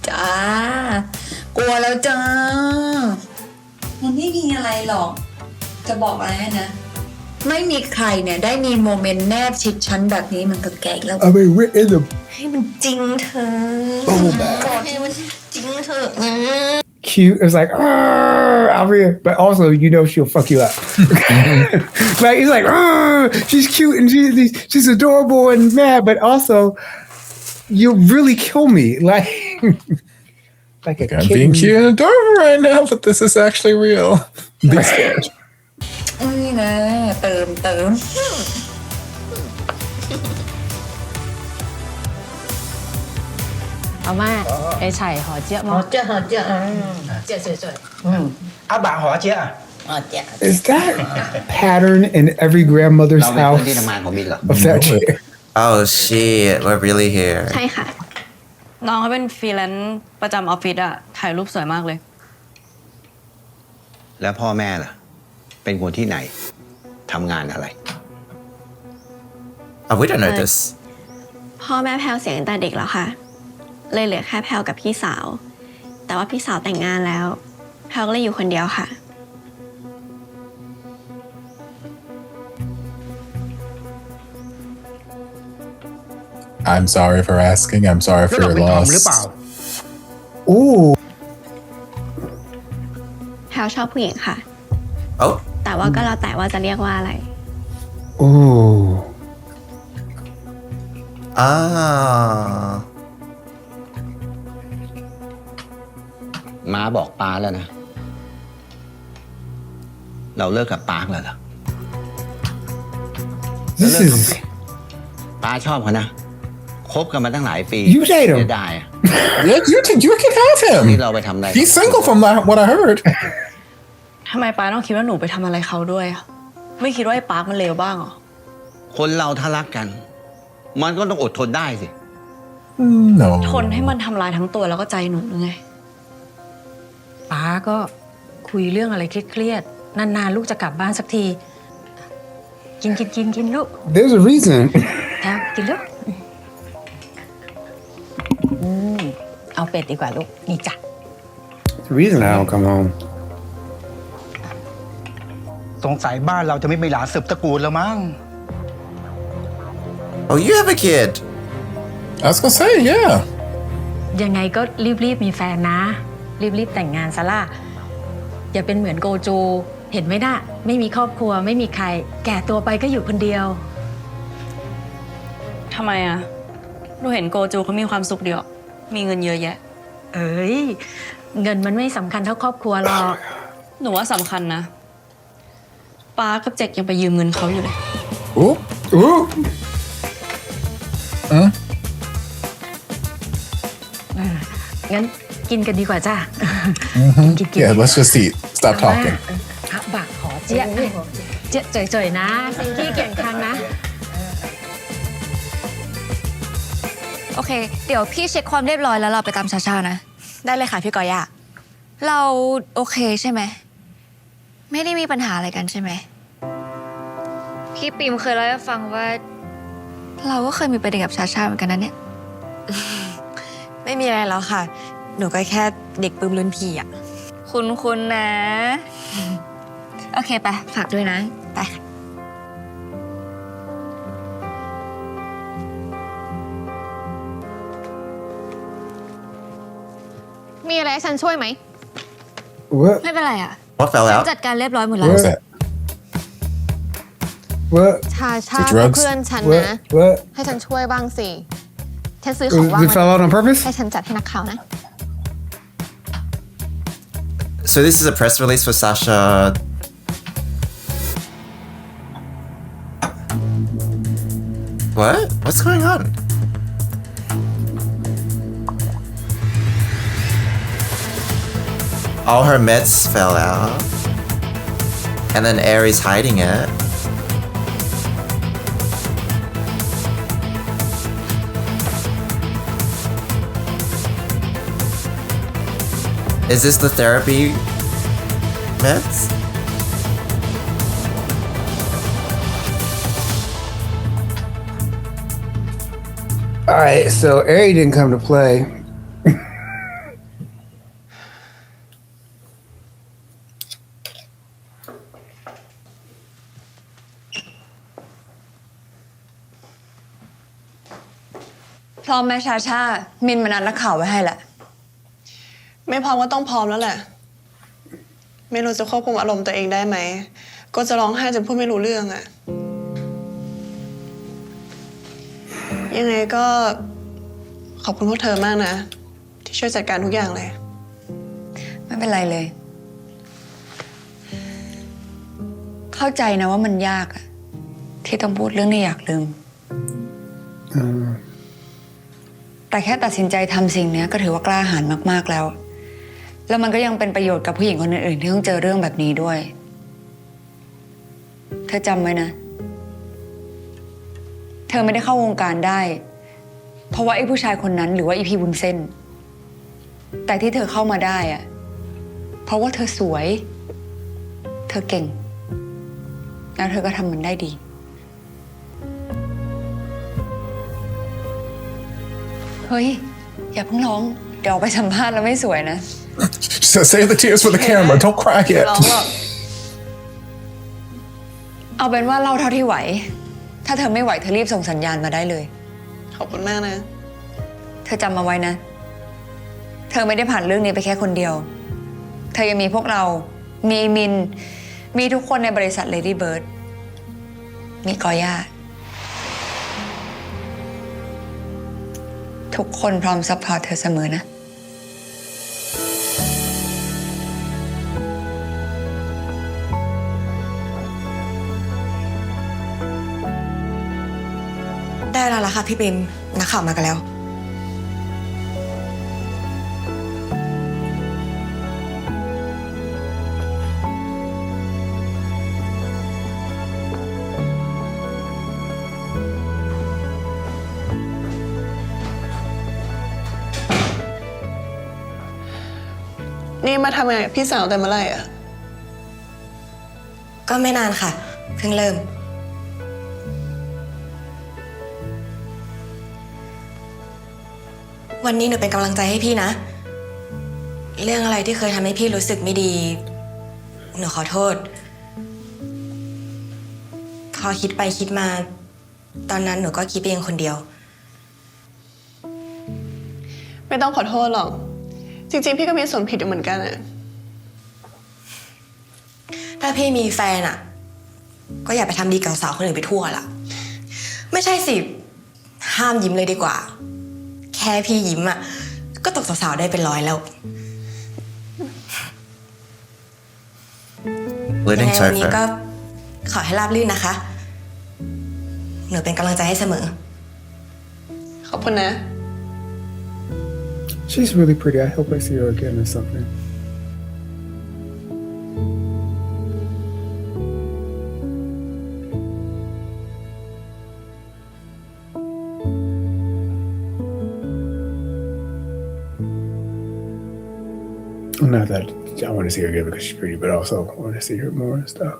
Speaker 7: จ้ากลัวแล้วจ้า มันไม่มีอะไรหรอก จะบอกอะไรให้นะ ไม่มีใครเนี่ยได้มีโมเมนต์แนบชิดฉันแบบนี้มันกับแกอีกแล้ว
Speaker 1: I mean, we're in the
Speaker 5: ให้มันจริงเธอะ
Speaker 1: Oh, man.
Speaker 5: กอดให้มันจริงเถอะ
Speaker 1: cute. It's like, out here, but also you know she'll fuck you up. Like it's like, she's cute and she's adorable and mad, but also you'll really kill me, like a
Speaker 2: I'm
Speaker 1: kitten.
Speaker 2: being cute and adorable right now, but this is actually real. Be scared.
Speaker 7: นี่นะเติม
Speaker 14: 阿媽，你齊何椒麼？
Speaker 15: 阿爸何姐啊？
Speaker 1: Is that pattern in every grandmother's
Speaker 15: เราเป็นคน
Speaker 1: house
Speaker 15: ที่ทำงานของมินเหรอ
Speaker 1: of that chair?
Speaker 3: Oh shit, we're really here.
Speaker 4: ใช่ค่ะ
Speaker 13: น้องเขาเป็นฟรีแลนซ์ประจำออฟฟิศอะถ่ายรูปสวยมากเลย
Speaker 15: แล้วพ่อแม่ล่ะ เป็นคนที่ไหนทำงานอะไร
Speaker 3: Oh, we don't know this.
Speaker 4: พ่อแม่แพลวเสียตั้งแต่เด็กแล้วค่ะ เลยเหลือแค่แพลวกับพี่สาว แต่ว่าพี่สาวแต่งงานแล้ว แพลวก็เลยอยู่คนเดียวค่ะ
Speaker 1: I
Speaker 2: I'm sorry for asking. I'm sorry
Speaker 1: แล้ว
Speaker 2: for
Speaker 1: เรา
Speaker 2: your
Speaker 1: ไป
Speaker 2: loss.
Speaker 1: ทำหรือเปล่า
Speaker 2: Ooh.
Speaker 4: แพลชอบผู้หญิงค่ะ
Speaker 3: โอ้
Speaker 4: แต่ว่าก็แล้วแต่ว่าจะเรียกว่าอะไร
Speaker 1: Ooh.
Speaker 3: อ่า
Speaker 15: ม้าบอกป้าแล้วนะ เราเลิกกับป้าแล้วเหรอ
Speaker 1: This is
Speaker 15: ป้าชอบเขานะคบกันมาตั้งหลายปี
Speaker 1: You date him.
Speaker 15: เสียดายอะ
Speaker 2: Yeah, you can have
Speaker 15: นี่
Speaker 2: him.
Speaker 15: เราไปทำอะไร
Speaker 2: He's single from what I heard.
Speaker 13: ทำไมป้าต้องคิดว่าหนูไปทำอะไรเขาด้วยอะไม่คิดว่าไอ้ปาร์คมันเลวบ้างเหรอ
Speaker 15: คนเราถ้ารักกัน มันก็ต้องอดทนได้สิ
Speaker 2: No.
Speaker 13: ทนให้มันทำลายทั้งตัวแล้วก็ใจหนูหรือไง
Speaker 14: ป้าก็คุยเรื่องอะไรเครียดๆนานๆลูกจะกลับบ้านสักที กินลูก
Speaker 1: There's a reason.
Speaker 14: แถวกินลูกเอาเป็ดดีกว่าลูกนี่จ้ะ
Speaker 1: The reason I don't come home.
Speaker 16: สงสัยบ้านเราจะไม่มีหลานสืบตระกูลแล้วมั้ง
Speaker 3: Oh, you have a kid.
Speaker 2: I was gonna say, yeah.
Speaker 14: ยังไงก็รีบมีแฟนนะ รีบแต่งงานซะล่ะอย่าเป็นเหมือนโกจูเห็นไหมนะไม่มีครอบครัวไม่มีใคร แก่ตัวไปก็อยู่คนเดียว
Speaker 13: ทำไมอะหนูเห็นโกจูเขามีความสุขเดียว มีเงินเยอะแยะ
Speaker 14: เอ้ยเงินมันไม่สำคัญเท่าครอบครัวหรอก
Speaker 13: หนูว่าสำคัญนะป้ากับเจกยังไปยืมเงินเขาอยู่เลย
Speaker 2: Ooh. Ooh. Huh?
Speaker 14: งั้นกินกันดีกว่าจ้ะ
Speaker 2: Yeah, let's just eat. Stop talking.
Speaker 14: พักบักขอเจี๊ยบเจี๊ยบจ่อยๆนะขี้เกียจครั้งนะ
Speaker 9: โอเค เดี๋ยวพี่เช็คความเรียบร้อยแล้วเราไปตามชาๆนะ
Speaker 8: ได้เลยค่ะพี่กอย่า
Speaker 9: เราโอเคใช่ไหม ไม่ได้มีปัญหาอะไรกันใช่ไหม พี่ปิมเคยเล่าให้ฟังว่า เราก็เคยมีประเด็นกับชาๆเหมือนกันนะเนี่ย
Speaker 8: ไม่มีอะไรแล้วค่ะ หนูก็แค่เด็กปื้มรุ่นพี่อะ
Speaker 9: คุณนะ โอเคไปฝากด้วยนะ ไปค่ะ
Speaker 5: มีอะไรให้ฉันช่วยไหม
Speaker 1: What?
Speaker 9: ไม่เป็นไรอะ
Speaker 3: What fell
Speaker 9: ฉัน
Speaker 3: out?
Speaker 9: จัดการเรียบร้อยหมดแล้ว
Speaker 2: What was that?
Speaker 1: What?
Speaker 5: ชา
Speaker 2: The drugs?
Speaker 5: เพื่อนฉันนะ
Speaker 1: What?
Speaker 5: ให้ฉันช่วยบ้างสิ ฉันซื้อของว่าง
Speaker 1: It fell out on purpose?
Speaker 5: ให้ฉันจัดให้นักข่าวนะ
Speaker 3: So this is a press release for Sasha. What? What's going on? All her meds fell out. And then Aries hiding it. Is this the therapy meds?
Speaker 1: All right, so Ari didn't come to play.
Speaker 7: พร้อมไหมชาชามินมานัดนักข่าวไว้ให้แหละ
Speaker 11: ไม่พร้อมก็ต้องพร้อมแล้วแหละ ไม่รู้จะควบคุมอารมณ์ตัวเองได้ไหม ก็จะร้องไห้จนพูดไม่รู้เรื่องอะยังไงก็ขอบคุณพวกเธอมากนะ ที่ช่วยจัดการทุกอย่างเลย
Speaker 7: ไม่เป็นไรเลย เข้าใจนะว่ามันยากอะที่ต้องพูดเรื่องที่อยากลืม แต่แค่ตัดสินใจทำสิ่งนี้ก็ถือว่ากล้าหาญมากๆแล้ว แล้วมันก็ยังเป็นประโยชน์กับผู้หญิงคนอื่นๆที่ต้องเจอเรื่องแบบนี้ด้วย เธอจำไว้นะ เธอไม่ได้เข้าวงการได้ เพราะว่าไอ้ผู้ชายคนนั้นหรือว่าอีพีวุ้นเส้น แต่ที่เธอเข้ามาได้อะเพราะว่าเธอสวย เธอเก่ง แล้วเธอก็ทำมันได้ดี เฮ้ย อย่าเพิ่งร้อง เดี๋ยวไปสัมภาษณ์แล้วไม่สวยนะ
Speaker 2: So save the tears for the camera. Don't cry
Speaker 7: ร้อง
Speaker 2: yet.
Speaker 7: หรอกเอาเป็นว่าเล่าเท่าที่ไหว ถ้าเธอไม่ไหวเธอรีบส่งสัญญาณมาได้เลย
Speaker 11: ขอบคุณมากนะ
Speaker 7: เธอจำมาไว้นะ เธอไม่ได้ผ่านเรื่องนี้ไปแค่คนเดียว เธอยังมีพวกเรา มีมิน มีทุกคนในบริษัท Lady Bird มีกอย่าทุกคนพร้อมซัพพอร์ตเธอเสมอนะ
Speaker 8: ได้แล้วล่ะค่ะพี่ปิมนักข่าวมากันแล้ว
Speaker 11: นี่มาทำงานกับพี่สาวแต่เมื่อไหร่อ่ะ
Speaker 8: ก็ไม่นานค่ะ เพิ่งเริ่ม วันนี้หนูเป็นกำลังใจให้พี่นะ เรื่องอะไรที่เคยทำให้พี่รู้สึกไม่ดี หนูขอโทษ พอคิดไปคิดมา ตอนนั้นหนูก็คิดเองคนเดียว
Speaker 11: ไม่ต้องขอโทษหรอก จริงๆ พี่ก็มีส่วนผิดอยู่เหมือนกันอะ
Speaker 8: ถ้าพี่มีแฟนอ่ะ ก็อย่าไปทำดีกับสาวคนอื่นไปทั่วล่ะ ไม่ใช่สิ ห้ามยิ้มเลยดีกว่า แค่พี่ยิ้มอ่ะ ก็ตกสาวๆได้เป็นร้อยแล้ว ยังไงวันนี้ก็ขอให้ราบรื่นนะคะ หนูเป็นกำลังใจให้เสมอ
Speaker 11: ขอบคุณนะ
Speaker 1: She's really pretty. I hope I see her again or something. Not that I want to see her again because she's pretty, but also I want to see her more and stuff.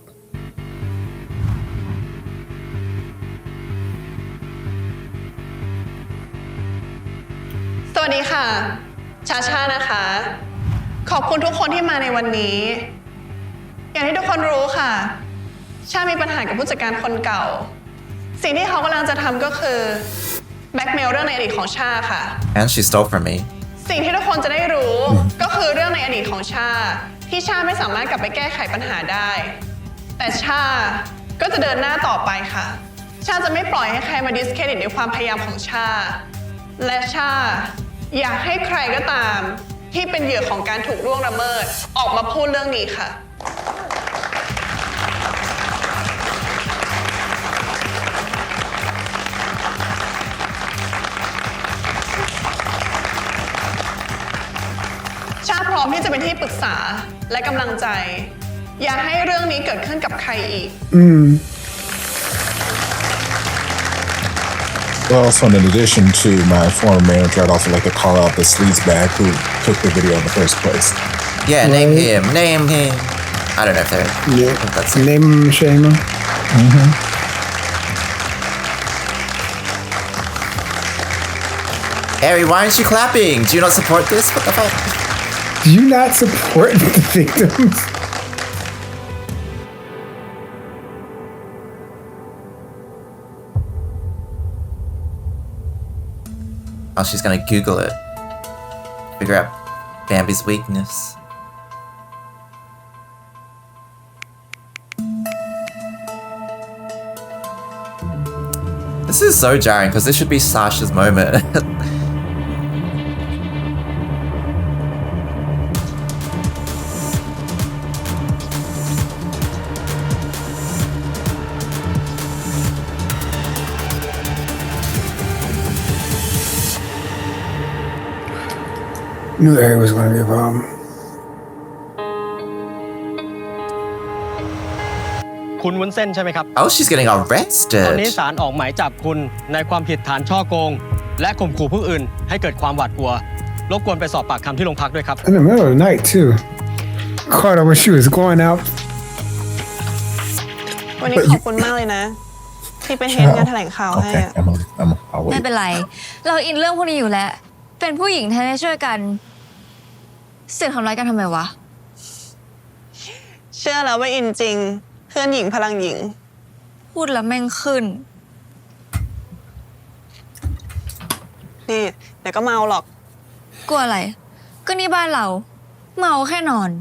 Speaker 11: สวัสดีค่ะ ชาชานะคะ ขอบคุณทุกคนที่มาในวันนี้ อย่างที่ทุกคนรู้ค่ะ ชามีปัญหากับผู้จัดการคนเก่า สิ่งที่เขากำลังจะทำก็คือแบล็กเมลเรื่องในอดีตของชาค่ะ
Speaker 3: And she stole from me.
Speaker 11: สิ่งที่ทุกคนจะได้รู้ก็คือเรื่องในอดีตของชาที่ชาไม่สามารถกลับไปแก้ไขปัญหาได้ แต่ชาก็จะเดินหน้าต่อไปค่ะ ชาจะไม่ปล่อยให้ใครมาดิสเครดิตในความพยายามของชาและชาอยากให้ใครก็ตามที่เป็นเหยื่อของการถูกล่วงละเมิดออกมาพูดเรื่องนี้ค่ะ ชาพร้อมที่จะเป็นที่ปรึกษาและกำลังใจ อย่าให้เรื่องนี้เกิดขึ้นกับใครอีก
Speaker 2: Well, also in addition to my former manager, I'd also like to call out the sleazebag who took the video in the first place.
Speaker 3: Yeah, name him. Name him. I don't know if they're.
Speaker 1: Yeah.
Speaker 3: That's
Speaker 1: Name him, Shayma.
Speaker 3: Harry, why aren't you clapping? Do you not support this? What the fuck?
Speaker 1: Do you not support the victims?
Speaker 3: Oh, she's gonna Google it. Figure out Bambi's weakness. This is so jarring because this should be Sasha's moment.
Speaker 1: Knew Harry was going to be a problem.
Speaker 17: คุณวุ้นเส้นใช่ไหมครับ
Speaker 3: Oh, she's getting
Speaker 17: ตอน
Speaker 3: arrested.
Speaker 17: นี้ศาลออกหมายจับคุณในความผิดฐานฉ้อโกง และข่มขู่ผู้อื่นให้เกิดความหวาดกลัว รบกวนไปสอบปากคำที่โรงพักด้วยครับ
Speaker 1: In the middle of the night, too. Caught her when she was going out.
Speaker 11: วันนี้ขอบคุณมากเลยนะ ที่ไปเฮดงานแถลงข่าวให้
Speaker 2: Okay,
Speaker 11: อะ
Speaker 2: I'll
Speaker 9: ไม่
Speaker 2: wait.
Speaker 9: เป็นไร เราอินเรื่องพวกนี้อยู่แล้ว เป็นผู้หญิงแท้ๆช่วยกันเสือกทำร้ายกันทำไมวะ
Speaker 11: เชื่อแล้วว่าอินจริง เพื่อนหญิงพลังหญิง
Speaker 9: พูดแล้วแม่งขึ้น
Speaker 11: นี่เดี๋ยวก็เมาหรอก
Speaker 9: กลัวอะไร ก็นี่บ้านเรา เมาแค่นอน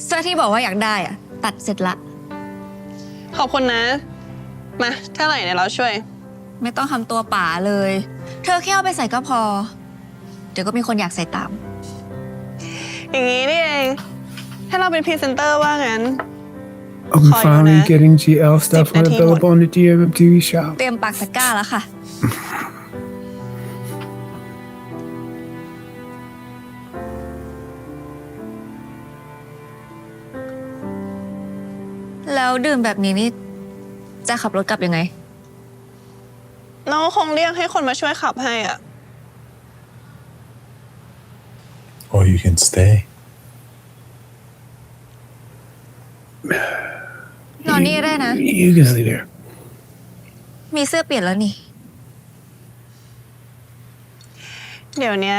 Speaker 9: เสื้อที่บอกว่าอยากได้อะตัดเสร็จละ
Speaker 11: ขอบคุณนะ มาเท่าไหร่เนี่ยเราช่วย
Speaker 9: ไม่ต้องทำตัวป๋าเลย เธอแค่เอาไปใส่ก็พอ เดี๋ยวก็มีคนอยากใส่ตาม
Speaker 11: อย่างนี้นี่เอง ถ้าเราเป็นพรีเซนเตอร์ว่างั้น
Speaker 1: I'm finally getting GL stuff available on the GMMTV shop.
Speaker 9: เตรียมปักตะกร้าแล้วค่ะ แล้วดื่มแบบนี้นี่ จะขับรถกลับยังไง
Speaker 11: น้องคงเรียกให้คนมาช่วยขับให้อ่ะ
Speaker 2: Or you can stay.
Speaker 9: นอนนี่ได้นะ
Speaker 1: You can stay there.
Speaker 9: มีเสื้อเปลี่ยนแล้วนี่
Speaker 11: เดี๋ยวนี้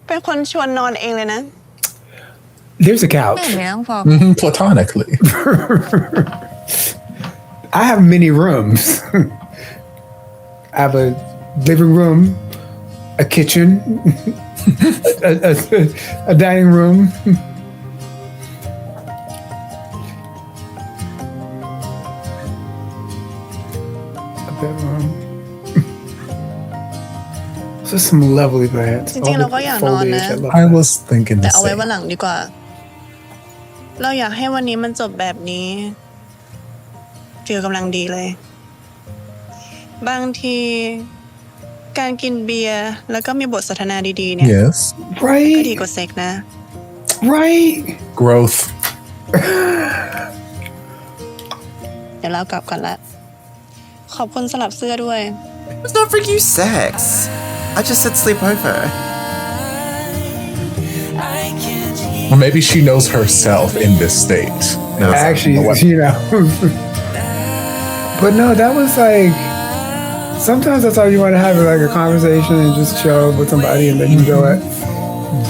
Speaker 11: เป็นคนชวนนอนเองเลยนะ
Speaker 1: There's a couch.
Speaker 9: ไม่เห็นไม่ต้องพอ
Speaker 2: Platonically.
Speaker 1: I have many rooms. I have a living room, a kitchen, a dining room. A bedroom. So some lovely beds.
Speaker 11: จริงๆเราก็อยากนอนนะ
Speaker 2: I was thinking
Speaker 11: แต่
Speaker 2: the
Speaker 11: เอาไว้
Speaker 2: same.
Speaker 11: วันหลังดีกว่า เราอยากให้วันนี้มันจบแบบนี้ฟิลกำลังดีเลย บางทีการกินเบียร์แล้วก็มีบทสนทนาดีๆเนี่ย
Speaker 2: Yes.
Speaker 11: ก็ดีกว่าเซ็กนะ
Speaker 1: Right?
Speaker 2: Growth.
Speaker 11: เดี๋ยวเรากลับก่อนละ ขอบคุณสลับเสื้อด้วย
Speaker 3: It's not for you sex. I just said sleepover.
Speaker 2: Or maybe she knows herself in this state.
Speaker 1: Actually, you know. But no, that was like, sometimes that's all you want to have is like a conversation and just chill with somebody and then you go,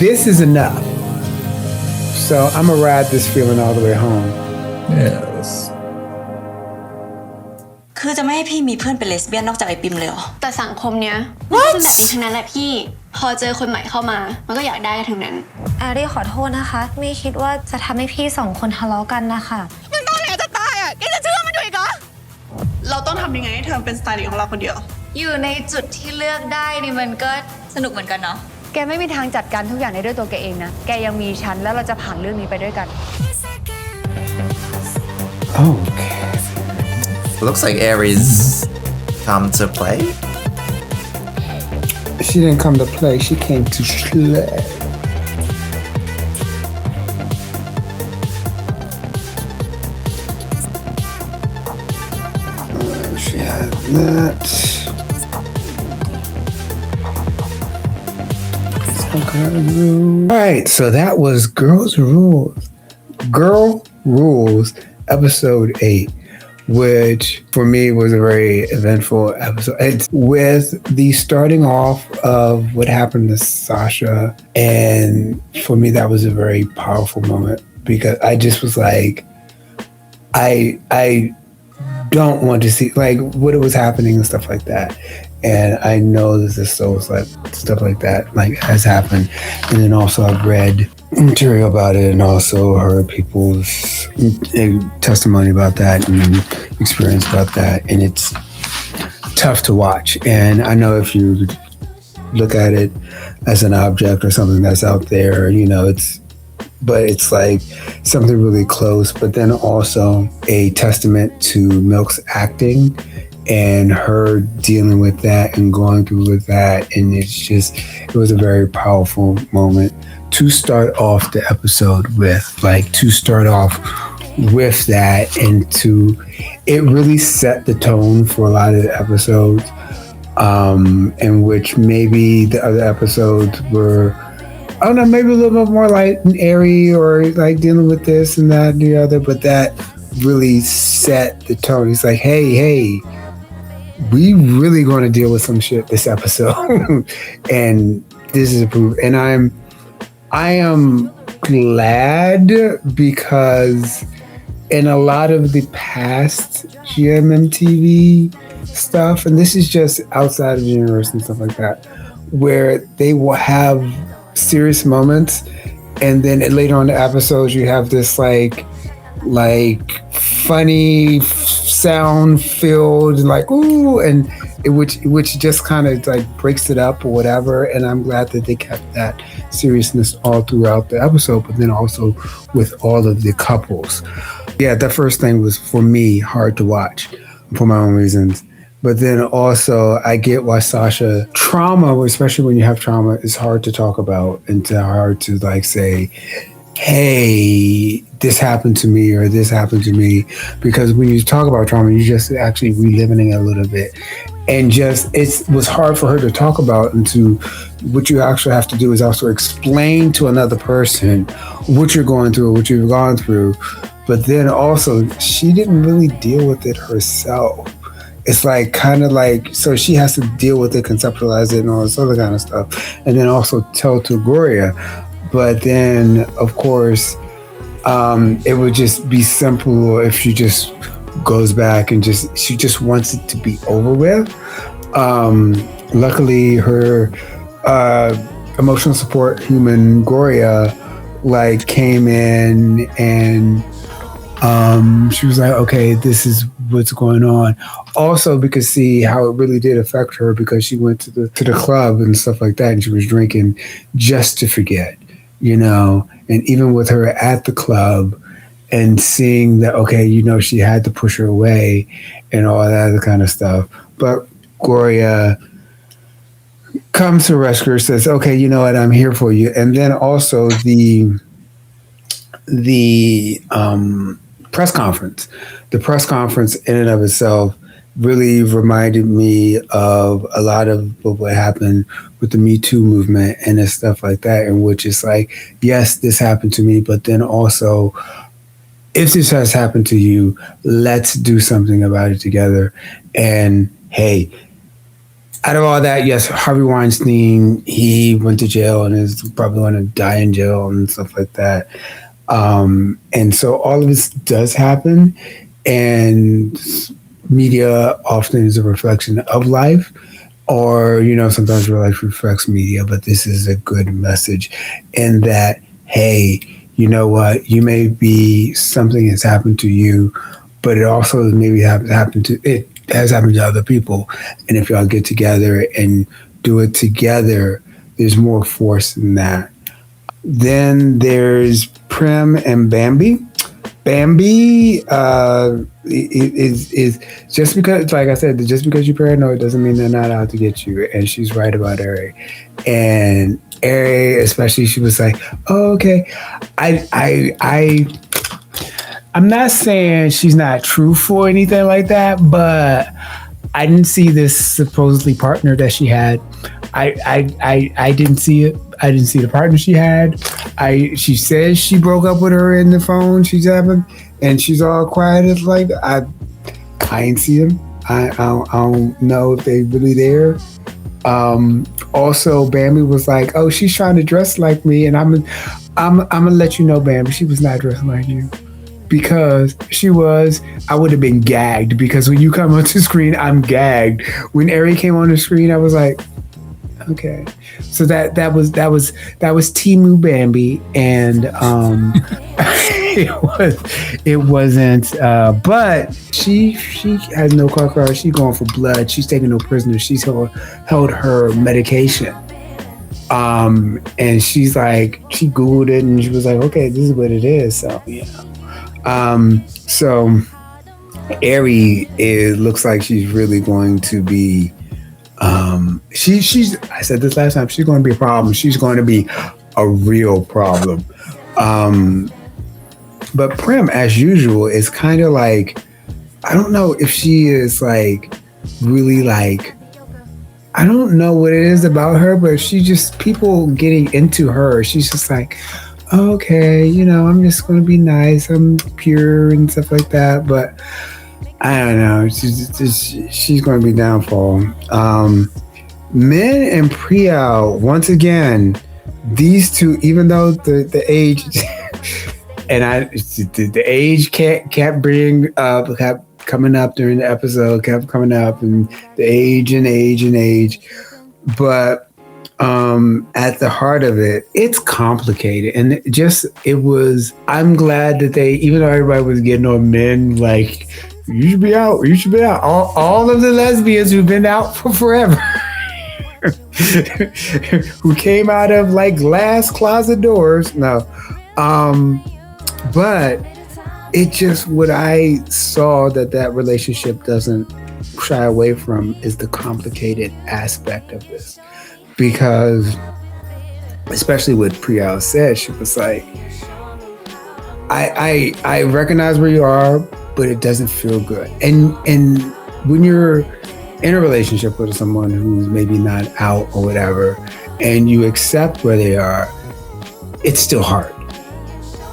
Speaker 1: this is enough. So I'm going to ride this feeling all the way home.
Speaker 2: Yes.
Speaker 13: คือจะไม่ให้พี่มีเพื่อนเป็นเลสเบี้ยนนอกจากไอปิมเลยเหรอ
Speaker 4: แต่สังคมเนี้ยมันก็เป็นแบบนี้ทั้งนั้นแหละพี่ พอเจอคนใหม่เข้ามา มันก็อยากได้กันทั้งนั้น
Speaker 10: อารีขอโทษนะคะ ไม่คิดว่าจะทำให้พี่สองคนทะเลาะกันนะคะ
Speaker 11: มันตอนไหนจะตายอ่ะแกจะเชื่อมันอยู่อีกเหรอ เราต้องทำยังไงให้เธอเป็นสไตลิสต์ของเราคนเดียว
Speaker 9: อยู่ในจุดที่เลือกได้นี่มันก็สนุกเหมือนกันเนาะ
Speaker 7: แกไม่มีทางจัดการทุกอย่างได้ด้วยตัวแกเองนะ แกยังมีฉันแล้วเราจะผ่านเรื่องนี้ไปด้วยกัน
Speaker 1: Okay.
Speaker 3: Looks like Aries come to play.
Speaker 1: She didn't come to play, she came to slay. She had that. Alright, so that was Girl Rules, episode 8, which for me was a very eventful episode. It's with the starting off of what happened to Sasha, and for me that was a very powerful moment because I just was like, I don't want to see like what was happening and stuff like that. And I know that this shows like stuff like that like has happened. And then also I've read material about it and also heard people's testimony about that and experience about that. And it's tough to watch. And I know if you look at it as an object or something that's out there, you know, but it's like something really close, but then also a testament to Milk's acting and her dealing with that and going through with that. And it was a very powerful moment to start off the episode with, that, and it really set the tone for a lot of the episodes, in which maybe the other episodes were, I don't know, maybe a little bit more light and airy, or like dealing with this and that and the other, but that really set the tone. It's like, hey, we really going to deal with some shit this episode. And this is proof. And I am glad, because in a lot of the past GMMTV stuff, and this is just outside of the universe and stuff like that, where they will have serious moments, and then later on the episodes you have this like funny sound filled, like ooh, and which just kind of like breaks it up or whatever. And I'm glad that they kept that seriousness all throughout the episode, but then also with all of the couples. Yeah, that first thing was, for me, hard to watch for my own reasons. But then also, I get why Sasha, trauma, especially when you have trauma, is hard to talk about and hard to like say, hey, this happened to me or this happened to me. Because when you talk about trauma, you're just actually reliving it a little bit. And it was hard for her to talk about, and what you actually have to do is also explain to another person what you're going through, what you've gone through. But then also, she didn't really deal with it herself. It's like kind of like, so she has to deal with it, conceptualize it, and all this other kind of stuff, and then also tell to Gloria. But then, of course, it would just be simple if she just goes back and she just wants it to be over with. Luckily, her emotional support human, Gloria, like came in and she was like, okay, this is what's going on. Also, because see how it really did affect her, because she went to the club and stuff like that, and she was drinking just to forget, and even with her at the club and seeing that, okay, she had to push her away and all that other kind of stuff. But Gloria comes to rescue her, says, okay, you know what, I'm here for you. And then also the press conference. The press conference in and of itself really reminded me of a lot of what happened with the Me Too movement and stuff like that, in which it's like, yes, this happened to me, but then also, if this has happened to you, let's do something about it together. And hey, out of all that, yes, Harvey Weinstein, he went to jail and is probably going to die in jail and stuff like that. And so all of this does happen, and media often is a reflection of life, or, sometimes real life reflects media, but this is a good message in that, hey, you know what, you may be, something has happened to you, but it also maybe has happened to other people. And if y'all get together and do it together, there's more force in that. Then there's Prim and Bambi. Bambi is just because, like I said, just because you're paranoid doesn't mean they're not out to get you. And she's right about Ari. And Ari, especially, she was like, "Oh, okay." I'm not saying she's not truthful or anything like that, but I didn't see this supposedly partner that she had. I didn't see it. I didn't see the partner she had. She says she broke up with her in the phone she's having, and she's all quiet. It's like I ain't see them. I don't know if they really there. Also, Bambi was like, "Oh, she's trying to dress like me," and I'm gonna let you know, Bambi, she was not dressing like you. Because she was, I would have been gagged, because when you come onto the screen, I'm gagged. When Ari came on the screen, I was like, okay. So that was Timu Bambi, and it wasn't. But she has no car. She's going for blood. She's taking no prisoners. She's held her medication. And she's like, she Googled it and she was like, okay, this is what it is. So yeah. So Ari looks like she's really going to be. She's. I said this last time. She's going to be a problem. She's going to be a real problem. But Prim, as usual, is kind of like, I don't know if she is like really like, I don't know what it is about her, but she just, people getting into her, she's just like, okay, you know, I'm just going to be nice. I'm pure and stuff like that. But I don't know. She's going to be downfall. Min and Priyal, once again, these two, even though the age, and the age kept bringing up, kept coming up during the episode, kept coming up, and the age and age and age. But at the heart of it, it's complicated. And I'm glad that they, even though everybody was getting on Men, like, you should be out. All of the lesbians who've been out for forever. Who came out of like glass closet doors. No. But it just, what I saw that relationship doesn't shy away from is the complicated aspect of this. Because, especially what Priyal said, she was like, I recognize where you are, but it doesn't feel good. And when you're in a relationship with someone who's maybe not out or whatever, and you accept where they are, it's still hard.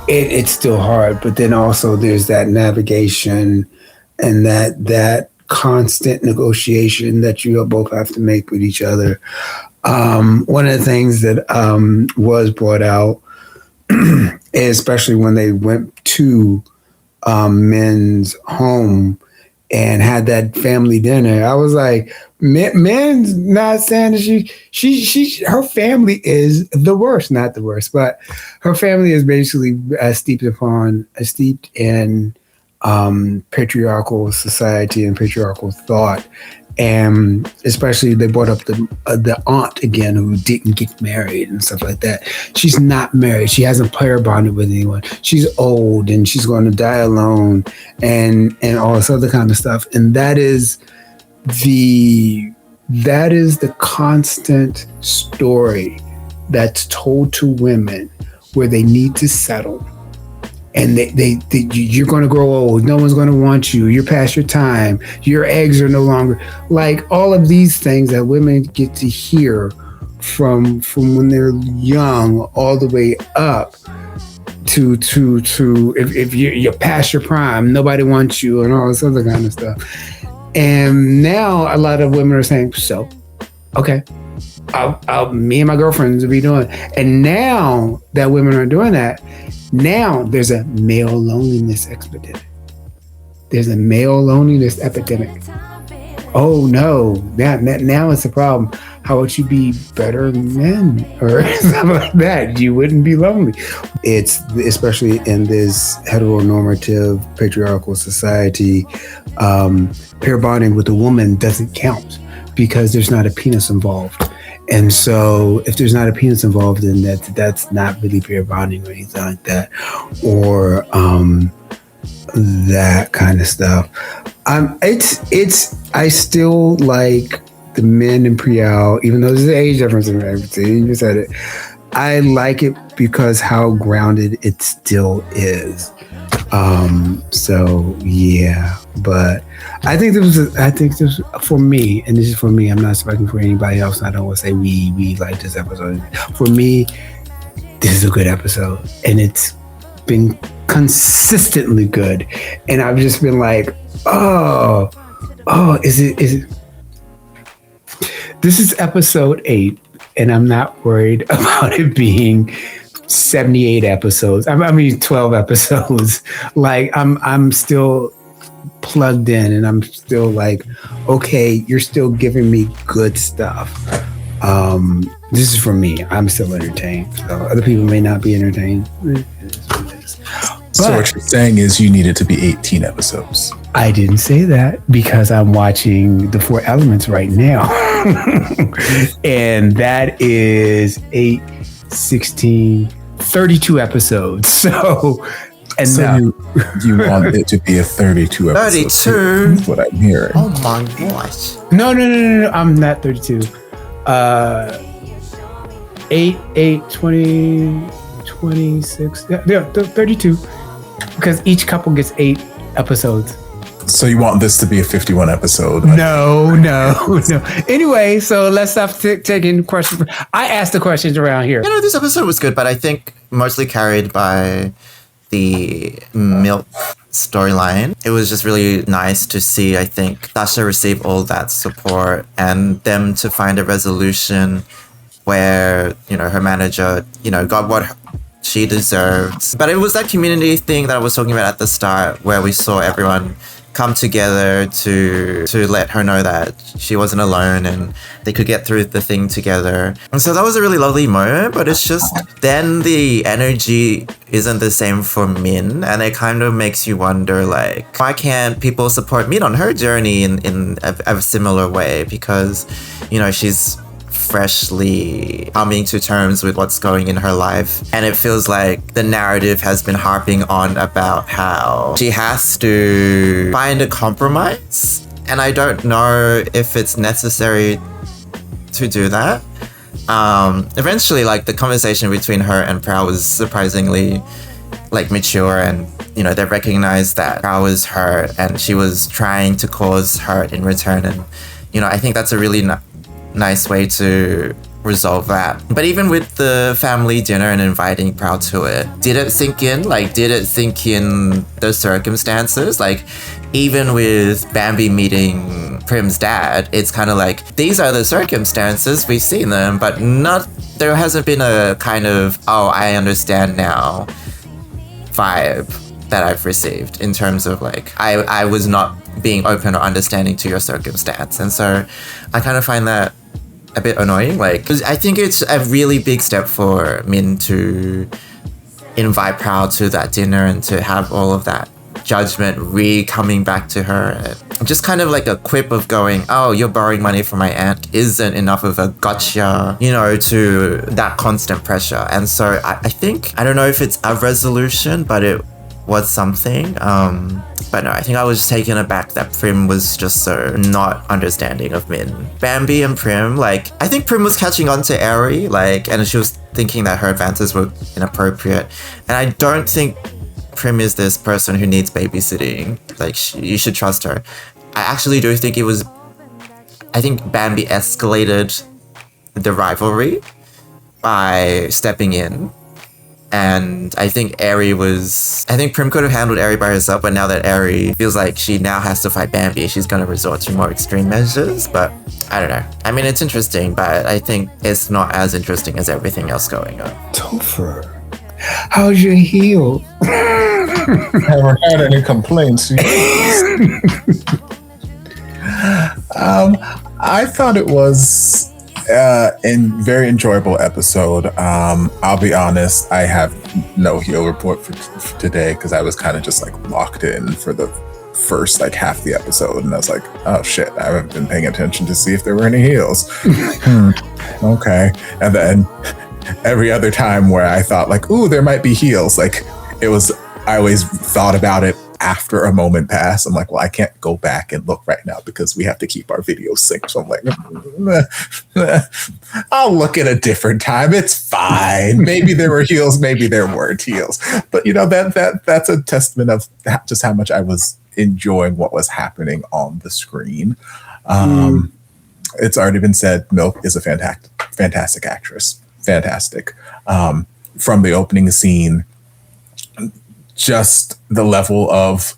Speaker 1: It's still hard, but then also there's that navigation and that constant negotiation that you both have to make with each other. One of the things that was brought out, especially when they went to Men's home and had that family dinner, I was like, Men's not saying that she her family is the worst, not the worst, but her family is basically steeped in patriarchal society and patriarchal thought. And especially they brought up the aunt again who didn't get married and stuff like that. She's not married. She hasn't pair bonded with anyone. She's old and she's going to die alone and all this other kind of stuff. And that is the constant story that's told to women where they need to settle. And you're going to grow old. No one's going to want you. You're past your time. Your eggs are no longer, like all of these things that women get to hear from when they're young all the way up to if you're past your prime, nobody wants you and all this other kind of stuff. And now a lot of women are saying, so, okay, me and my girlfriends will be doing. And now that women are doing that, now there's a male loneliness epidemic. Oh no, now it's a problem. How would you be better men or something like that? You wouldn't be lonely. It's especially in this heteronormative patriarchal society, pair bonding with a woman doesn't count because there's not a penis involved. And so if there's not a penis involved, then that's not really pair bonding or anything like that, or that kind of stuff. I still like the Men in Priyal, even though there's an age difference and everything, you said it. I like it because how grounded it still is. So yeah, but I think this was for me, and this is for me. I'm not speaking for anybody else. I don't want to say we like this episode. For me, this is a good episode, and it's been consistently good. And I've just been like, oh, is it? This is episode 8, and I'm not worried about it being 78 episodes. I mean 12 episodes. Like I'm still plugged in and I'm still like, okay, you're still giving me good stuff. This is for me. I'm still entertained. So other people may not be entertained.
Speaker 2: So what you're saying is you need it to be 18 episodes.
Speaker 1: I didn't say that because I'm watching The Four Elements right now. And that is 8, 16, 32 episodes. So And
Speaker 2: so you want it to be a 32 episode
Speaker 3: 32?
Speaker 2: That's what I'm hearing.
Speaker 3: Oh my gosh.
Speaker 1: No, I'm not 32. 8, 20, 26. Yeah, 32. Because each couple gets 8 episodes.
Speaker 2: So you want this to be a 51 episode?
Speaker 1: No. Anyway, so let's stop taking questions. I asked the questions around here.
Speaker 3: You know, this episode was good, but I think mostly carried by the Milk storyline. It was just really nice to see, I think, Sasha receive all that support and them to find a resolution where, you know, her manager, you know, got what she deserved. But it was that community thing that I was talking about at the start where we saw everyone come together to let her know that she wasn't alone and they could get through the thing together. And so that was a really lovely moment, but it's just then the energy isn't the same for Min, and it kind of makes you wonder, like, why can't people support Min on her journey in a similar way? Because, you know, she's freshly coming to terms with what's going in her life, and it feels like the narrative has been harping on about how she has to find a compromise, and I don't know if it's necessary to do that. Eventually, like, the conversation between her and Prowl was surprisingly, like, mature, and, you know, they recognized that Prowl was hurt and she was trying to cause hurt in return, and, you know, I think that's a really nice way to resolve that. But even with the family dinner and inviting Prowl to it, did it sink in? Like, did it sink in the circumstances? Like, even with Bambi meeting Prim's dad, it's kind of like, these are the circumstances, we've seen them, but there hasn't been a kind of, oh, I understand now vibe that I've received in terms of, like, I was not being open or understanding to your circumstance. And so I kind of find that a bit annoying. Like, 'cause I think it's a really big step for Min to invite Prowl to that dinner and to have all of that judgment coming back to her. Just kind of like a quip of going, oh, you're borrowing money from my aunt isn't enough of a gotcha, you know, to that constant pressure. And so I think, I don't know if it's a resolution, but it was something. But no, I think I was just taken aback that Prim was just so not understanding of Min. Bambi and Prim, like, I think Prim was catching on to Eri, like, and she was thinking that her advances were inappropriate. And I don't think Prim is this person who needs babysitting. Like, you should trust her. I actually do think I think Bambi escalated the rivalry by stepping in. And I think Prim could have handled Eri by herself, but now that Eri feels like she now has to fight Bambi, she's going to resort to more extreme measures. But I don't know. I mean, it's interesting, but I think it's not as interesting as everything else going on.
Speaker 1: Topher, how's your heel?
Speaker 2: Never had any complaints. I thought it was a very enjoyable episode. I'll be honest, I have no heel report for today because I was kind of just like locked in for the first like half the episode, and I was like, oh shit, I haven't been paying attention to see if there were any heels. Okay. And then every other time where I thought like, ooh, there might be heels, like I always thought about it after a moment passed. I'm like, well, I can't go back and look right now because we have to keep our videos synced. So I'm like, I'll look at a different time. It's fine. Maybe there were heels, maybe there weren't heels. But you know, that's a testament of just how much I was enjoying what was happening on the screen. It's already been said, Milk is a fantastic actress. Fantastic. From the opening scene, just the level of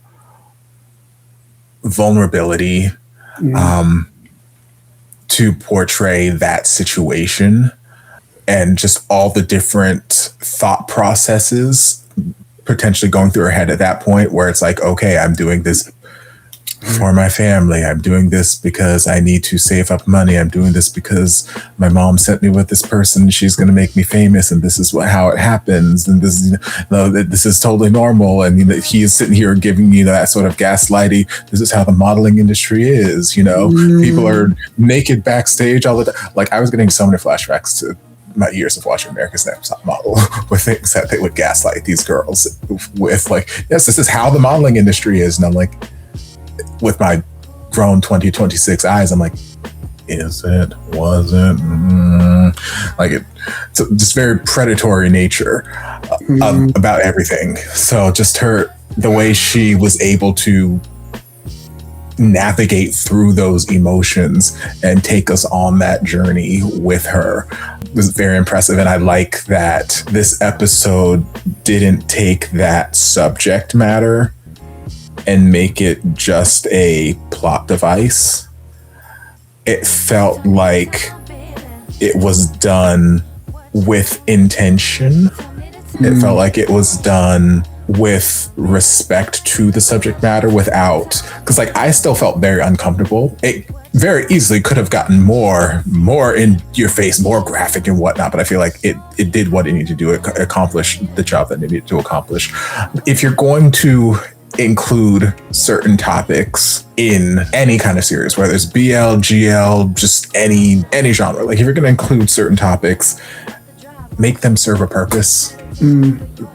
Speaker 2: vulnerability to portray that situation, and just all the different thought processes potentially going through her head at that point, where it's like, okay, I'm doing this for my family. I'm doing this because I need to save up money. I'm doing this because my mom sent me with this person. She's going to make me famous, and this is how it happens. And this is totally normal. And he is sitting here giving that sort of gaslighting. This is how the modeling industry is. People are naked backstage all the time. Like, I was getting so many flashbacks to my years of watching America's Next Top Model with things that they would gaslight these girls with, like, yes, this is how the modeling industry is. And I'm like, with my grown 2026 eyes, I'm like, is it? Was it? Like it's just very predatory nature about everything. So just the way she was able to navigate through those emotions and take us on that journey with her was very impressive. And I like that this episode didn't take that subject matter and make it just a plot device. It felt like it was done with intention. It felt like it was done with respect to the subject matter without, because like I still felt very uncomfortable. It very easily could have gotten more in your face, more graphic and whatnot, but I feel like it did what it needed to do. It accomplished the job that it needed to accomplish. If you're going to include certain topics in any kind of series, whether it's BL, GL, just any genre, like if you're going to include certain topics, make them serve a purpose.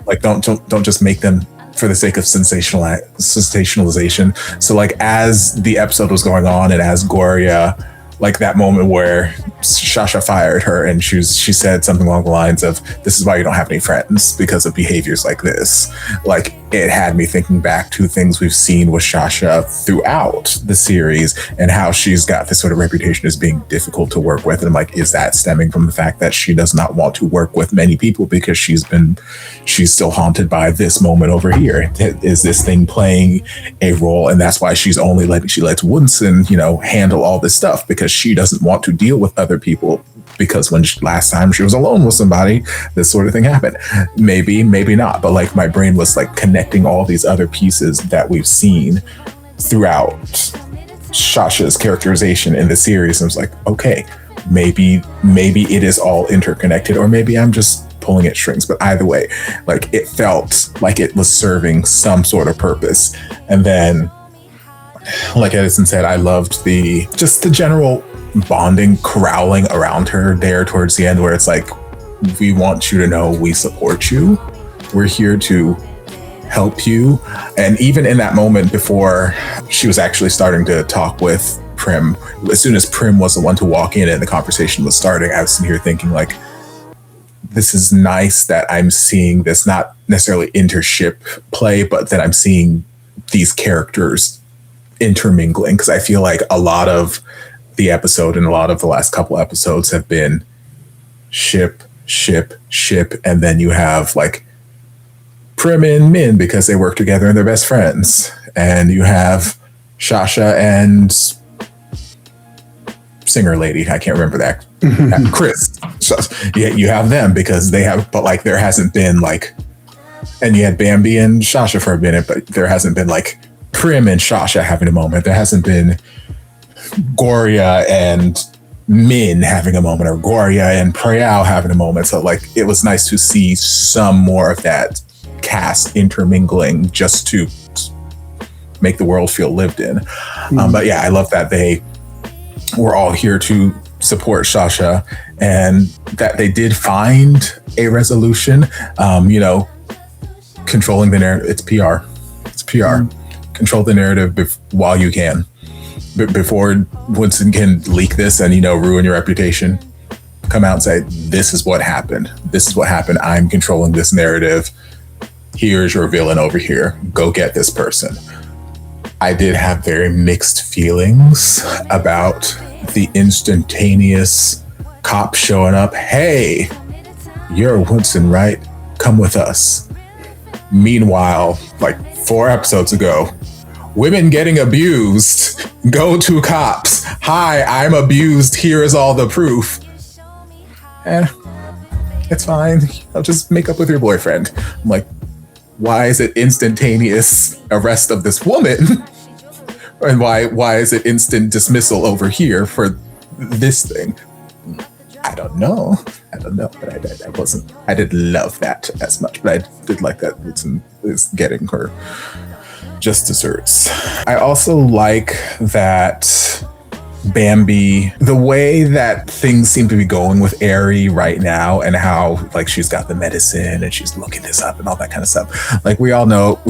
Speaker 2: Like don't just make them for the sake of sensationalization. So like as the episode was going on and as Gloria, like that moment where Sasha fired her and she said something along the lines of, this is why you don't have any friends, because of behaviors like this. Like it had me thinking back to things we've seen with Sasha throughout the series and how she's got this sort of reputation as being difficult to work with. And I'm like, is that stemming from the fact that she does not want to work with many people because she's still haunted by this moment over here? Is this thing playing a role? And that's why she lets Woodson, handle all this stuff, because she doesn't want to deal with other people, because last time she was alone with somebody, this sort of thing happened. Maybe not, but like my brain was like connecting all these other pieces that we've seen throughout Sasha's characterization in the series. And I was like, okay, maybe it is all interconnected, or maybe I'm just pulling at strings. But either way, like it felt like it was serving some sort of purpose. And then, like Edison said, I loved the general bonding, corralling around her there towards the end, where it's like, we want you to know we support you. We're here to help you. And even in that moment before she was actually starting to talk with Prim, as soon as Prim was the one to walk in and the conversation was starting, I was sitting here thinking like, this is nice that I'm seeing this, not necessarily intership play, but that I'm seeing these characters intermingling, because I feel like a lot of the episode and a lot of the last couple episodes have been ship, and then you have like Prim and Min because they work together and they're best friends, and you have Sasha and singer lady, I can't remember that, Chris. So, yeah, you have them because they have, but like there hasn't been like, and you had Bambi and Sasha for a minute, but there hasn't been like Prim and Sasha having a moment. There hasn't been Gloria and Min having a moment, or Gloria and Prayal having a moment. So like it was nice to see some more of that cast intermingling just to make the world feel lived in. But yeah, I love that they were all here to support Sasha and that they did find a resolution. Controlling the narrative, it's PR. Control the narrative while you can. Before Woodson can leak this and, ruin your reputation, come out and say, this is what happened. This is what happened. I'm controlling this narrative. Here's your villain over here. Go get this person. I did have very mixed feelings about the instantaneous cop showing up. Hey, you're Woodson, right? Come with us. Meanwhile, like 4 episodes ago, women getting abused, go to cops. Hi, I'm abused. Here is all the proof. It's fine. I'll just make up with your boyfriend. I'm like, why is it instantaneous arrest of this woman? And why is it instant dismissal over here for this thing? I don't know, but I didn't love that as much, but I did like that Woodson is getting her just desserts. I also like that Bambi, the way that things seem to be going with Aerie right now, and how like she's got the medicine and she's looking this up and all that kind of stuff. Like we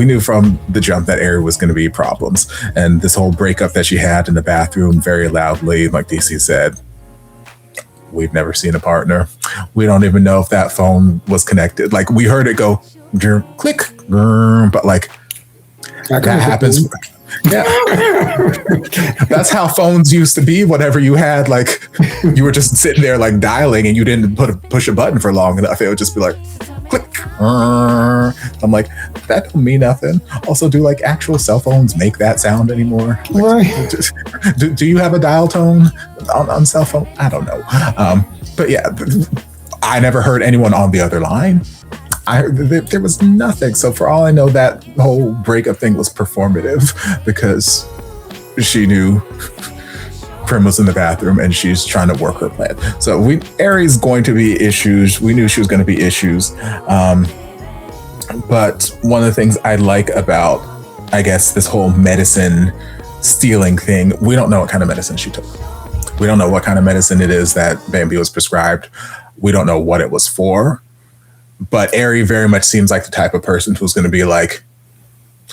Speaker 2: knew from the jump that Aerie was going to be problems, and this whole breakup that she had in the bathroom very loudly, like DC said, we've never seen a partner. We don't even know if that phone was connected. Like we heard it go click, but like that happens. Yeah. That's how phones used to be. Whenever you had like, you were just sitting there like dialing and you didn't push a button for long enough, it would just be like, click. I'm like, that don't mean nothing. Also, do like actual cell phones make that sound anymore? Like, do you have a dial tone on cell phone? I don't know. But yeah, I never heard anyone on the other line. There was nothing. So for all I know, that whole breakup thing was performative because she knew Prim was in the bathroom and she's trying to work her plan. So Aerie's going to be issues. We knew she was going to be issues. But one of the things I like about, I guess, this whole medicine stealing thing, we don't know what kind of medicine she took. We don't know what kind of medicine it is that Bambi was prescribed. We don't know what it was for. But Aerie very much seems like the type of person who's going to be like,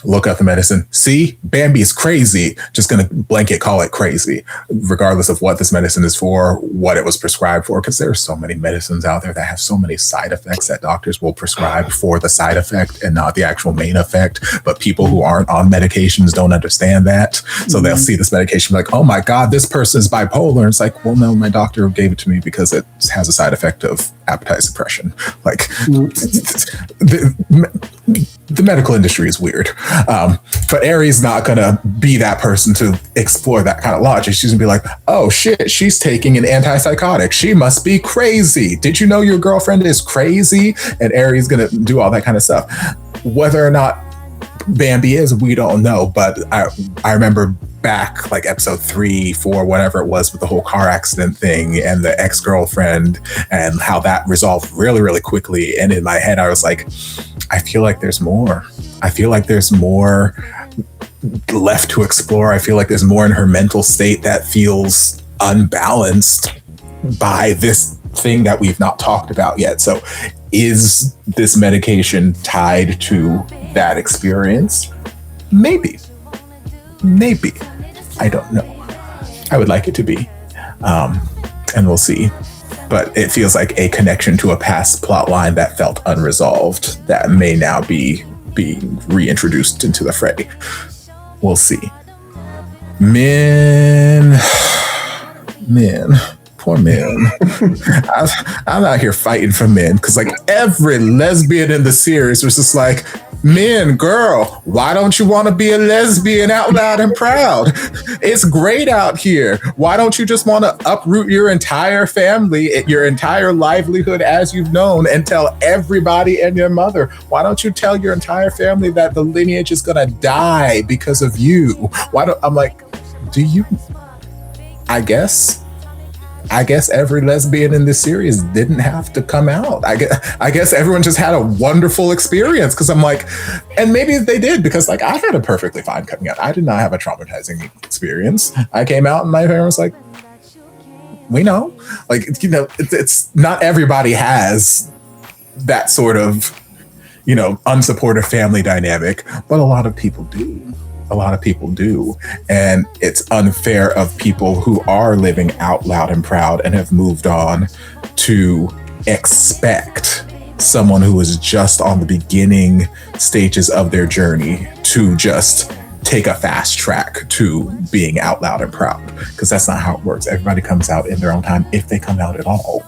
Speaker 2: look up the medicine. See, Bambi's crazy. Just going to blanket call it crazy, regardless of what this medicine is for, what it was prescribed for. Because there are so many medicines out there that have so many side effects that doctors will prescribe for the side effect and not the actual main effect. But people who aren't on medications don't understand that. So they'll see this medication like, oh my God, this person is bipolar. And it's like, well, no, my doctor gave it to me because it has a side effect of appetite suppression. Like the medical industry is weird. But Aerie's not going to be that person to explore that kind of logic. She's going to be like, oh shit, she's taking an antipsychotic. She must be crazy. Did you know your girlfriend is crazy? And Aerie's going to do all that kind of stuff. Whether or not Bambi is, we don't know. But I remember back like episode 3, 4, whatever it was, with the whole car accident thing and the ex-girlfriend and how that resolved really, really quickly. And in my head, I was like, I feel like there's more. I feel like there's more left to explore. I feel like there's more in her mental state that feels unbalanced by this thing that we've not talked about yet. So is this medication tied to that experience? Maybe. I don't know. I would like it to be. And we'll see. But it feels like a connection to a past plot line that felt unresolved that may now be being reintroduced into the fray. We'll see. Men, poor men. I'm out here fighting for men because like every lesbian in the series was just like, men, girl, why don't you want to be a lesbian out loud and proud? It's great out here. Why don't you just want to uproot your entire family, your entire livelihood as you've known, and tell everybody and your mother? Why don't you tell your entire family that the lineage is going to die because of you? I'm like, do you? I guess every lesbian in this series didn't have to come out. I guess everyone just had a wonderful experience because I'm like, and maybe they did because like I had a perfectly fine coming out. I did not have a traumatizing experience. I came out and my parents were like, we know, like, you know, it's not everybody has that sort of, you know, unsupportive family dynamic, but a lot of people do. And it's unfair of people who are living out loud and proud and have moved on to expect someone who is just on the beginning stages of their journey to just take a fast track to being out loud and proud, because that's not how it works. Everybody comes out in their own time, if they come out at all.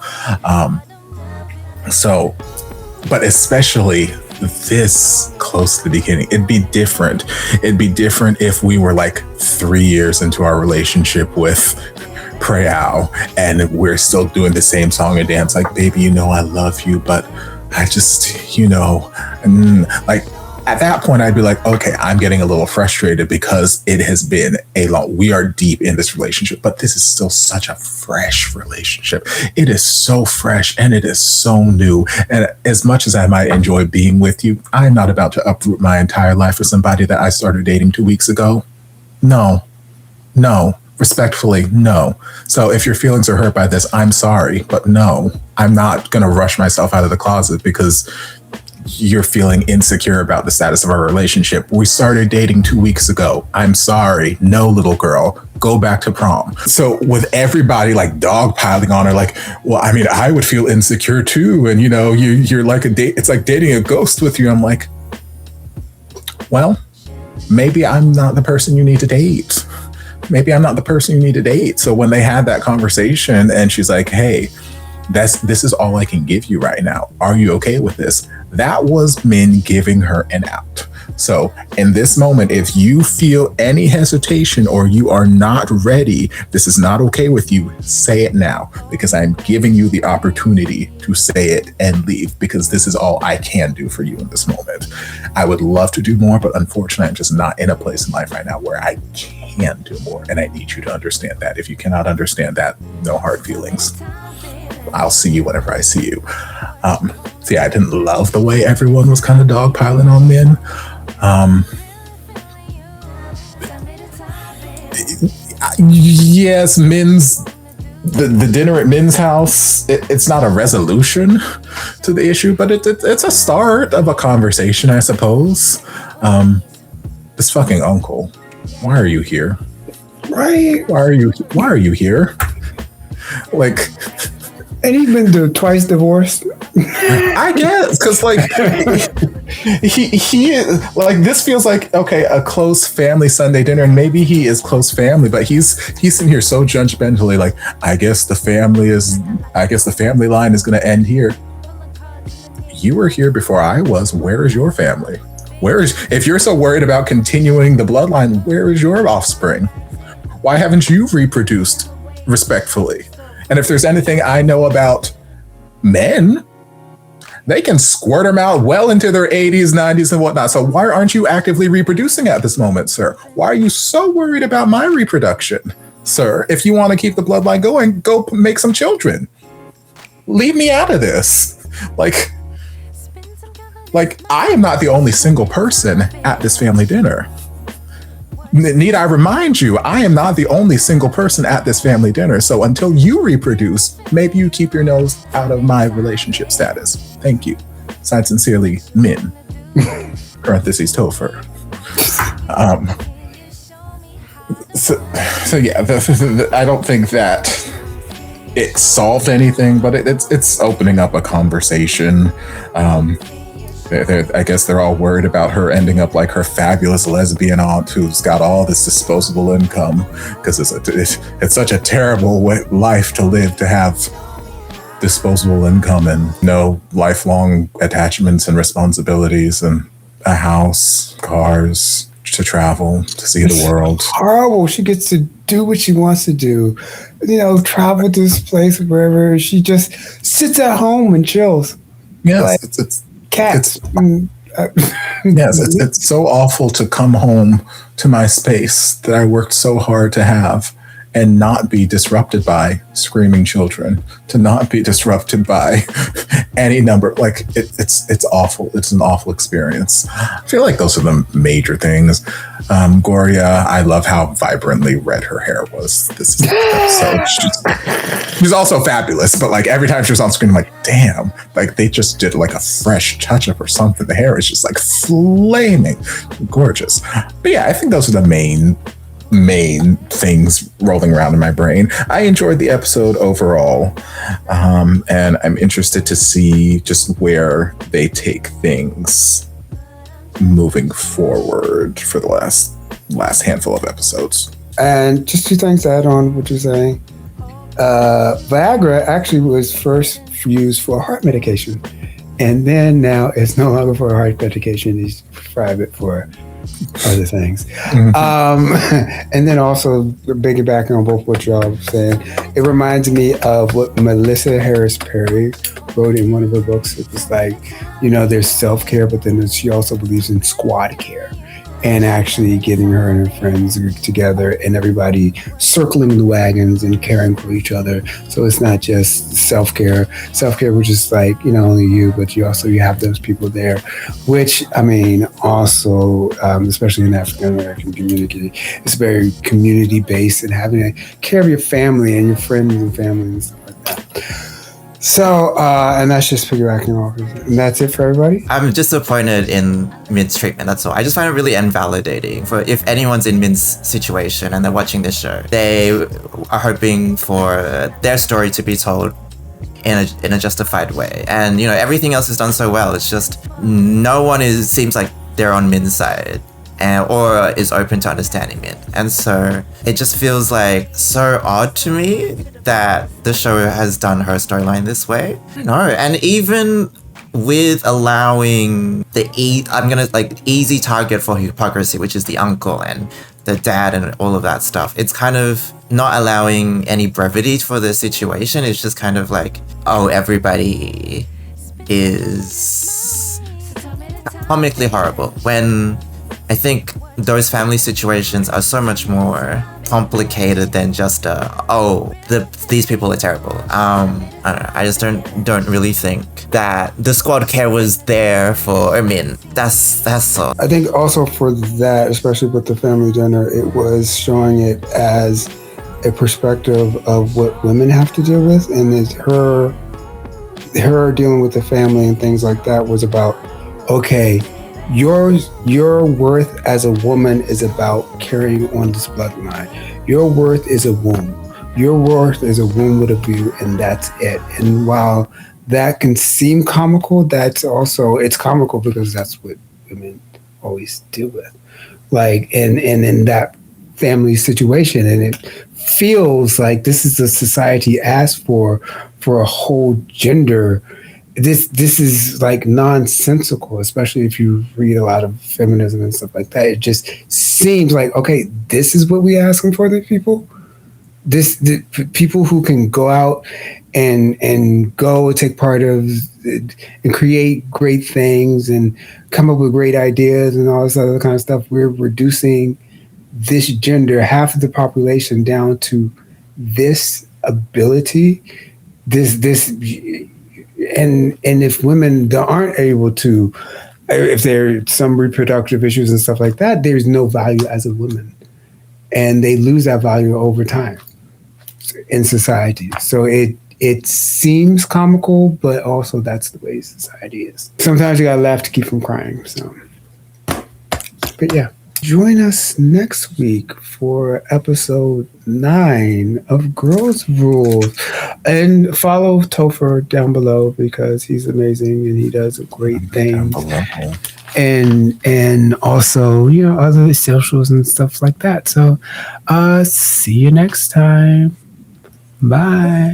Speaker 2: But especially this close to the beginning, it'd be different if we were like 3 years into our relationship with Prayao and we're still doing the same song and dance, like, baby, you know I love you, but I just, you know, like at that point I'd be like, okay, I'm getting a little frustrated because it has been we are deep in this relationship, but this is still such a fresh relationship. It is so fresh and it is so new. And as much as I might enjoy being with you, I'm not about to uproot my entire life for somebody that I started dating 2 weeks ago. No, Respectfully, no. So if your feelings are hurt by this, I'm sorry, but no, I'm not going to rush myself out of the closet because you're feeling insecure about the status of our relationship. We started dating 2 weeks ago. I'm sorry. No, little girl, go back to prom. So with everybody like dogpiling on her, like, well, I mean, I would feel insecure too. And you know, you're like it's like dating a ghost with you. I'm like, well, maybe I'm not the person you need to date. Maybe I'm not the person you need to date. So when they had that conversation and she's like, hey, this is all I can give you right now. Are you okay with this? That was Min giving her an out. So in this moment, if you feel any hesitation or you are not ready, this is not okay with you, say it now, because I'm giving you the opportunity to say it and leave, because this is all I can do for you in this moment. I would love to do more, but unfortunately, I'm just not in a place in life right now where I can do more. And I need you to understand that. If you cannot understand that, no hard feelings. I'll see you whenever I see you. So yeah, I didn't love the way everyone was kind of dogpiling on Min. Yes, the dinner at Min's house, it's not a resolution to the issue, but it's a start of a conversation, I suppose. This fucking uncle, why are you here?
Speaker 1: Right?
Speaker 2: Why are you here? Like,
Speaker 1: and he's been twice divorced.
Speaker 2: I guess, because like he like, this feels like, okay, a close family Sunday dinner, and maybe he is close family, but he's sitting here so judgmentally, like, I guess the family line is going to end here. You were here before I was. Where is your family? If you're so worried about continuing the bloodline, where is your offspring? Why haven't you reproduced respectfully? And if there's anything I know about men, they can squirt them out well into their 80s, 90s, and whatnot. So why aren't you actively reproducing at this moment, sir? Why are you so worried about my reproduction, sir? If you want to keep the bloodline going, go make some children. Leave me out of this. Like I am not the only single person at this family dinner. Need I remind you, I am not the only single person at this family dinner. So until you reproduce, maybe you keep your nose out of my relationship status. Thank you. Signed sincerely, Min. Parentheses, Topher. So yeah, I don't think that it solved anything, but it's opening up a conversation. I guess they're all worried about her ending up like her fabulous lesbian aunt who's got all this disposable income, because it's such a terrible life to live, to have disposable income and no lifelong attachments and responsibilities and a house, cars, to travel, to see the world.
Speaker 1: It's horrible. She gets to do what she wants to do. You know, travel to this place, wherever. She just sits at home and chills.
Speaker 2: Yes,
Speaker 1: like,
Speaker 2: it's
Speaker 1: cats.
Speaker 2: Yes, it's so awful to come home to my space that I worked so hard to have and not be disrupted by screaming children, to not be disrupted by any number. Like, it's awful. It's an awful experience. I feel like those are the major things. Gloria, I love how vibrantly red her hair was this episode. She's also fabulous, but like every time she was on screen, I'm like, damn, like they just did like a fresh touch-up or something. The hair is just like flaming gorgeous. But yeah, I think those are the main things rolling around in my brain. I enjoyed the episode overall, and I'm interested to see just where they take things moving forward for the last handful of episodes.
Speaker 1: And just two things to add on what you're saying. Viagra actually was first used for heart medication, and then now it's no longer for heart medication. It's private for other things. And then also piggybacking on both what y'all were saying, it reminds me of what Melissa Harris Perry wrote in one of her books. It was like, you know, there's self-care, but then she also believes in squad care. and actually getting her and her friends together and everybody circling the wagons and caring for each other. So it's not just self-care, which is like, only you, but you have those people there, which, I mean, also, especially in the African-American community, it's very community-based and having to care of your family and your friends and family and stuff like that. So, and that's just piggybacking off of it. And that's it for everybody?
Speaker 3: I'm disappointed in Min's treatment, that's all. I just find it really invalidating. For if anyone's in Min's situation and they're watching this show, they are hoping for their story to be told in a justified way. And, everything else is done so well. It's just no one seems like they're on Min's side. Or is open to understanding Min. And so it just feels like so odd to me that the show has done her storyline this way. I don't know. And even with allowing the easy target for hypocrisy, which is the uncle and the dad and all of that stuff, it's kind of not allowing any brevity for the situation. It's just kind of like, oh, everybody is comically horrible, when I think those family situations are so much more complicated than just these people are terrible. I don't know. I just don't really think that the squad care was there for Min. That's all.
Speaker 1: I think also for that, especially with the family dinner, it was showing it as a perspective of what women have to deal with, and it's her dealing with the family and things like that was about, okay, your worth as a woman is about carrying on this bloodline. Your worth is a womb. Your worth is a womb with a view, and that's it. And while that can seem comical, it's comical because that's what women always deal with. Like, and in that family situation, and it feels like this is a society asked for a whole gender. This is like nonsensical, especially if you read a lot of feminism and stuff like that. It just seems like, okay, this is what we asking for the people. The people who can go out and go take part of and create great things and come up with great ideas and all this other kind of stuff. We're reducing this gender, half of the population, down to this ability, and if women aren't able to, if there's some reproductive issues and stuff like that, there's no value as a woman, and they lose that value over time in society. So it seems comical, but also that's the way society is. Sometimes you gotta laugh to keep from crying. So, but yeah. Join us next week for episode 9 of Girls Rules. And follow Topher down below because he's amazing and he does great things. And also, other socials and stuff like that. So see you next time. Bye.